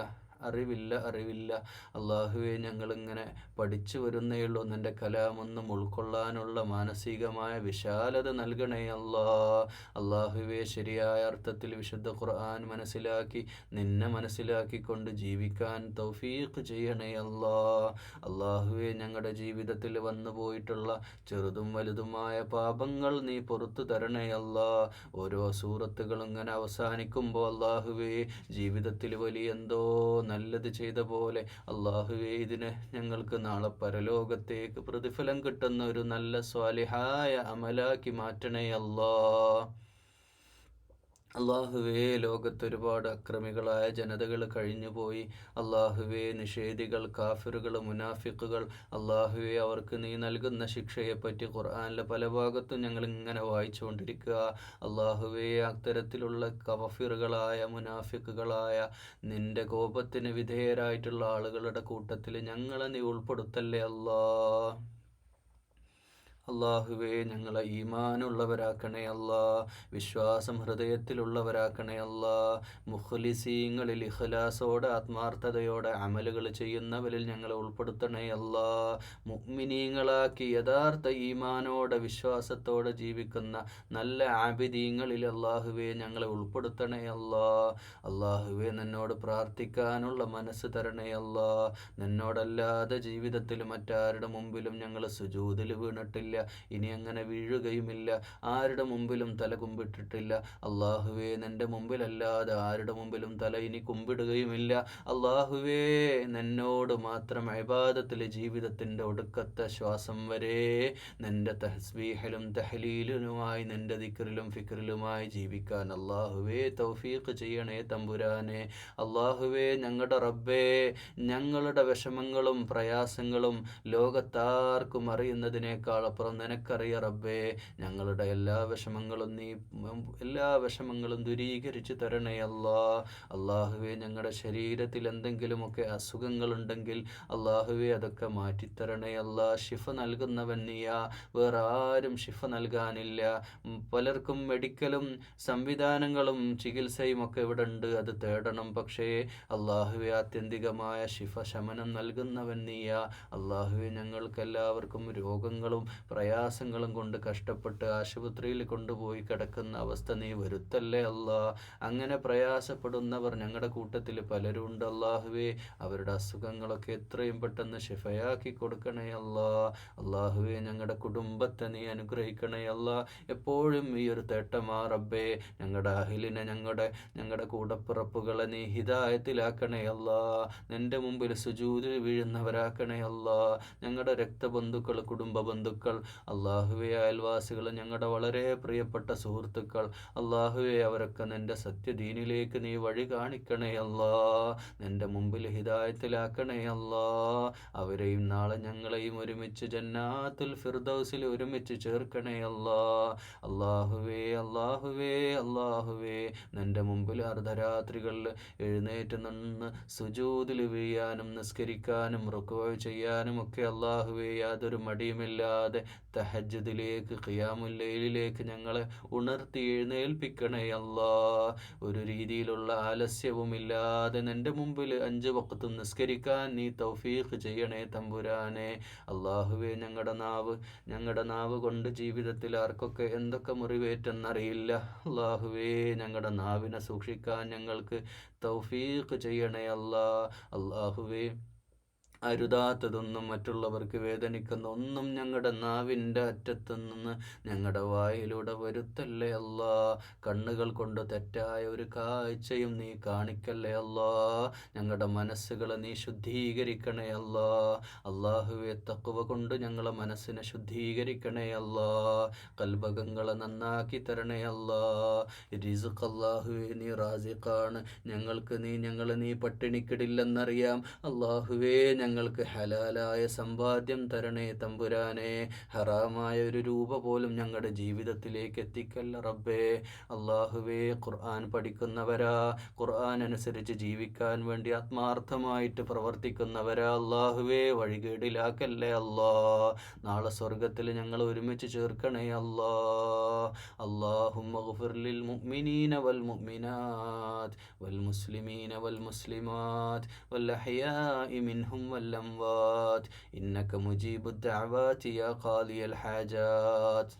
അള്ളാഹുവേ, ഞങ്ങളിങ്ങനെ പഠിച്ചു വരുന്നേയുള്ളൂ. നിൻ്റെ കലാമൊന്നും ഉൾക്കൊള്ളാനുള്ള മാനസികമായ വിശാലത നൽകണേ അല്ലാ. അള്ളാഹുവേ, ശരിയായ അർത്ഥത്തിൽ വിശുദ്ധ ഖുർആൻ മനസ്സിലാക്കി നിന്നെ മനസ്സിലാക്കിക്കൊണ്ട് ജീവിക്കാൻ തൗഫീഖ് ചെയ്യണേ അല്ലാ. അള്ളാഹുവേ, ഞങ്ങളുടെ ജീവിതത്തിൽ വന്നു പോയിട്ടുള്ള ചെറുതും വലുതുമായ പാപങ്ങൾ നീ പുറത്തു തരണേ അല്ലാ. ഓരോ സൂറത്തുകളും ഇങ്ങനെ അവസാനിക്കുമ്പോൾ അള്ളാഹുവേ, ജീവിതത്തിൽ വലിയ എന്തോ നല്ലത് ചെയ്ത പോലെ അള്ളാഹുവേ, ഇതിനെ ഞങ്ങൾക്ക് നാളെ പരലോകത്തേക്ക് പ്രതിഫലം കിട്ടുന്ന ഒരു നല്ല സ്വാലിഹായ അമലാക്കി മാറ്റണേ അല്ലാ. അള്ളാഹുവേ, ലോകത്തൊരുപാട് അക്രമികളായ ജനതകൾ കഴിഞ്ഞുപോയി. അള്ളാഹുവേ, നിഷേധികൾ, കാഫിറുകൾ, മുനാഫിക്കുകൾ, അള്ളാഹുവേ, അവർക്ക് നീ നൽകുന്ന ശിക്ഷയെപ്പറ്റി ഖുർആനിലെ പല ഭാഗത്തും ഞങ്ങൾ ഇങ്ങനെ വായിച്ചുകൊണ്ടിരിക്കുക. അള്ളാഹുവേ, അത്തരത്തിലുള്ള കാഫിറുകളായ മുനാഫിക്കുകളായ നിന്റെ കോപത്തിന് വിധേയരായിട്ടുള്ള ആളുകളുടെ കൂട്ടത്തിൽ ഞങ്ങളെ നീ ഉൾപ്പെടുത്തല്ലേ അല്ലാ. അള്ളാഹുവേ, ഞങ്ങളെ ഈമാനുള്ളവരാക്കണേ അല്ലാ, വിശ്വാസം ഹൃദയത്തിലുള്ളവരാക്കണേ അല്ലാ. മുഖ്ലിസീങ്ങളിൽ ഇഖ്ലാസോടെ ആത്മാർത്ഥതയോടെ അമലുകൾ ചെയ്യുന്നവരിൽ ഞങ്ങളെ ഉൾപ്പെടുത്തണേ അല്ലാ. മുഅ്മിനീങ്ങളാക്കി യഥാർത്ഥ ഈമാനോടെ വിശ്വാസത്തോടെ ജീവിക്കുന്ന നല്ല ആബിദീങ്ങളിൽ അള്ളാഹുവേ ഞങ്ങളെ ഉൾപ്പെടുത്തണേ അല്ലാ. അള്ളാഹുവേ, നിന്നോട് പ്രാർത്ഥിക്കാനുള്ള മനസ്സ് തരണേ അല്ലാ. നിന്നോടല്ലാതെ ജീവിതത്തിൽ മറ്റാരുടെ മുമ്പിലും ഞങ്ങൾ സുജൂദിൽ വീണിട്ടില്ല, ഇനി അങ്ങനെ വീഴുകയുമില്ല. ആരുടെ മുമ്പിലും തല കുമ്പിട്ടിട്ടില്ല. അള്ളാഹുവേ, നിന്റെ മുമ്പിലല്ലാതെ ആരുടെ മുമ്പിലും തല ഇനി കുമ്പിടുകയുമില്ല. അള്ളാഹുവേ, നിന്നോട് മാത്രം ഇബാദത്തിൽ ജീവിതത്തിൻ്റെ ഒടുക്കത്തെ ശ്വാസം വരെ നിന്റെ തസ്ബീഹിലും തഹ്ലീലിലുമായി, നിന്റെ ദിക്റിലും ഫിക്റിലുമായി ജീവിക്കാൻ അള്ളാഹുവേ തൗഫീഖ് ചെയ്യണേ തമ്പുരാനെ. അള്ളാഹുവേ, ഞങ്ങളുടെ റബ്ബേ, ഞങ്ങളുടെ വിഷമങ്ങളും പ്രയാസങ്ങളും ലോകത്താർക്കും അറിയുന്നതിനേക്കാൾ അപ്പുറം നിനക്കറിയ റബ്ബേ. ഞങ്ങളുടെ എല്ലാ വിഷമങ്ങളും ദൂരീകരിച്ച് തരണേ അല്ലാ. അള്ളാഹുവേ, ഞങ്ങളുടെ ശരീരത്തിൽ എന്തെങ്കിലുമൊക്കെ അസുഖങ്ങളുണ്ടെങ്കിൽ അള്ളാഹുവേ, അതൊക്കെ മാറ്റിത്തരണേ അല്ലാ. ശിഫ നൽകുന്നവൻ നീയാ, വേറെ ആരും ശിഫ നൽകാനില്ല. പലർക്കും മെഡിക്കലും സംവിധാനങ്ങളും ചികിത്സയും ഒക്കെ ഇവിടെ ഉണ്ട്, അത് തേടണം. പക്ഷേ അള്ളാഹുവേ, ആത്യന്തികമായ ശിഫ ശമനം നൽകുന്നവൻ നീയാ. അള്ളാഹുവേ, ഞങ്ങൾക്കെല്ലാവർക്കും രോഗങ്ങളും പ്രയാസങ്ങളും കൊണ്ട് കഷ്ടപ്പെട്ട് ആശുപത്രിയിൽ കൊണ്ടുപോയി കിടക്കുന്ന അവസ്ഥ നീ വരുത്തല്ലേ അല്ലാ. അങ്ങനെ പ്രയാസപ്പെടുന്നവർ ഞങ്ങളുടെ കൂട്ടത്തിൽ പലരും ഉണ്ട് അല്ലാഹുവേ. അവരുടെ അസുഖങ്ങളൊക്കെ എത്രയും പെട്ടെന്ന് ശിഫയാക്കി കൊടുക്കണേ അല്ലാ. അല്ലാഹുവേ, ഞങ്ങളുടെ കുടുംബത്തെ നീ അനുഗ്രഹിക്കണേ അല്ലാ. എപ്പോഴും ഈ ഒരു തേട്ടമാ റബ്ബേ, ഞങ്ങളുടെ അഹിലിനെ, ഞങ്ങളുടെ കൂടപ്പിറപ്പുകളെ നീ ഹിദായത്തിലാക്കണേ അല്ലാ. നിന്റെ മുമ്പിൽ സുജൂദിൽ വീഴുന്നവരാക്കണേ അല്ലാ. ഞങ്ങളുടെ രക്തബന്ധുക്കൾ, കുടുംബ ബന്ധുക്കൾ, അല്ലാഹുവേ, അയൽവാസികൾ, ഞങ്ങളുടെ വളരെ പ്രിയപ്പെട്ട സുഹൃത്തുക്കൾ, അല്ലാഹുവേ, അവരൊക്കെ നിന്റെ സത്യദീനിലേക്ക് നീ വഴി കാണിക്കണേ അല്ലാ. നിന്റെ മുമ്പിൽ ഹിദായത്തിലാക്കണേ അല്ലാ. അവരെയും നാളെ ഞങ്ങളെയും ഒരുമിച്ച് ജന്നാത്തുൽ ഫിർദൗസിൽ ഒരുമിച്ച് ചേർക്കണേ അല്ലാ. അല്ലാഹുവേ, അല്ലാഹുവേ, അല്ലാഹുവേ, നിന്റെ മുമ്പിൽ അർദ്ധരാത്രികളിൽ എഴുന്നേറ്റ് നിന്ന് സുജൂദിൽ വീഴാനും നിസ്കരിക്കാനും റുക്വ ചെയ്യാനും ഒക്കെ അല്ലാഹുവേ യാതൊരു മടിയുമില്ലാതെ തഹജ്ജുദിലേക്ക്, ഖിയാമുൽ ലൈലിലേക്ക് ഞങ്ങളെ ഉണർത്തി എഴുന്നേൽപ്പിക്കണേ അല്ലാ. ഒരു രീതിയിലുള്ള ആലസ്യവുമില്ലാതെ നിന്റെ മുമ്പിൽ 5 വഖ്തും നിസ്കരിക്കാൻ നീ തൗഫീഖ് ചെയ്യണേ തമ്പുരാനെ. അല്ലാഹുവേ, ഞങ്ങളുടെ നാവ് കൊണ്ട് ജീവിതത്തിൽ ആർക്കൊക്കെ എന്തൊക്കെ മുറിവേറ്റെന്നറിയില്ല. അല്ലാഹുവേ, ഞങ്ങളുടെ നാവിനെ സൂക്ഷിക്കാൻ ഞങ്ങൾക്ക് തൗഫീഖ് ചെയ്യണേ അല്ലാ. അല്ലാഹുവേ, അരുതാത്തതൊന്നും, മറ്റുള്ളവർക്ക് വേദനിക്കുന്ന ഒന്നും ഞങ്ങളുടെ നാവിൻ്റെ അറ്റത്ത് നിന്ന് ഞങ്ങളുടെ വായിലൂടെ വരുത്തല്ലേ അല്ലാ. കണ്ണുകൾ കൊണ്ട് തെറ്റായ ഒരു കാഴ്ചയും നീ കാണിക്കല്ലേ അല്ലാ. ഞങ്ങളുടെ മനസ്സുകളെ നീ ശുദ്ധീകരിക്കണേ അല്ലാ. അല്ലാഹുവേ, തഖ്വ കൊണ്ട് ഞങ്ങളെ മനസ്സിനെ ശുദ്ധീകരിക്കണേ അല്ലാ. കൽബകങ്ങളെ നന്നാക്കി തരണേ അല്ലാ. റിസ്ഖ് അല്ലാഹുവേ, നീ റാസിഖാണ്. ഞങ്ങളെ നീ പട്ടിണിക്കിടില്ലെന്നറിയാം. അല്ലാഹുവേ, ഞങ്ങൾക്ക് ഹലാലായ സമ്പാദ്യം തരണേ തമ്പുരാനെ. ഹറാമായ ഒരു രൂപ പോലും ഞങ്ങളുടെ ജീവിതത്തിലേക്ക് എത്തിക്കല്ല റബ്ബേ. അല്ലാഹുവേ, ഖുർആൻ പഠിക്കുന്നവരാ, ഖുർആൻ അനുസരിച്ച് ജീവിക്കാൻ വേണ്ടി ആത്മാർത്ഥമായിട്ട് പ്രവർത്തിക്കുന്നവരാ, അല്ലാഹുവേ, വഴികേടിലാക്കല്ലേ അല്ലാ. നാളെ സ്വർഗത്തിൽ ഞങ്ങൾ ഒരുമിച്ച് ചേർക്കണേ അല്ലാ. അല്ലാഹുമ്മ ഗ്ഫിർ ലിൽ മുഅ്മിനീന വൽ മുഅ്മിനാത്ത് വൽ മുസ്ലിമീന വൽ മുസ്ലിമാത്ത് വൽ അഹ്യാഇ മിൻഹും വൽ അംവാത്ത് ഇന്നക മുജീബുദ് ദഅവാതി യാ ഖാദിയൽ ഹാജാത്ത്.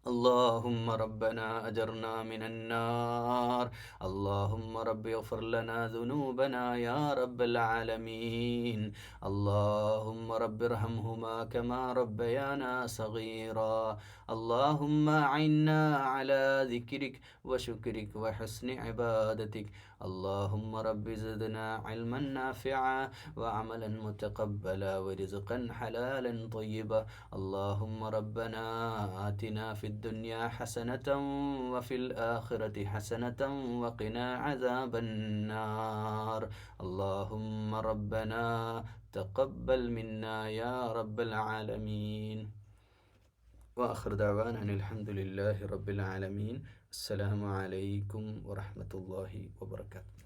اللهم ربنا أجرنا من النار. اللهم رب اغفر لنا ذنوبنا يا رب العالمين. اللهم رب ارحمهما كما ربيانا صغيرا. اللهم أعنا على ذكرك وشكرك وحسن عبادتك. اللهم رب زدنا علما نافعا وعملا متقبلا ورزقا حلالا طيبا. اللهم ربنا آتنا في الدنيا حسنة وفي الآخرة حسنة وقنا عذاب النار. اللهم ربنا تقبل منا يا رب العالمين. وآخر دعوانا أن الحمد لله رب العالمين. السلام عليكم ورحمة الله وبركاته.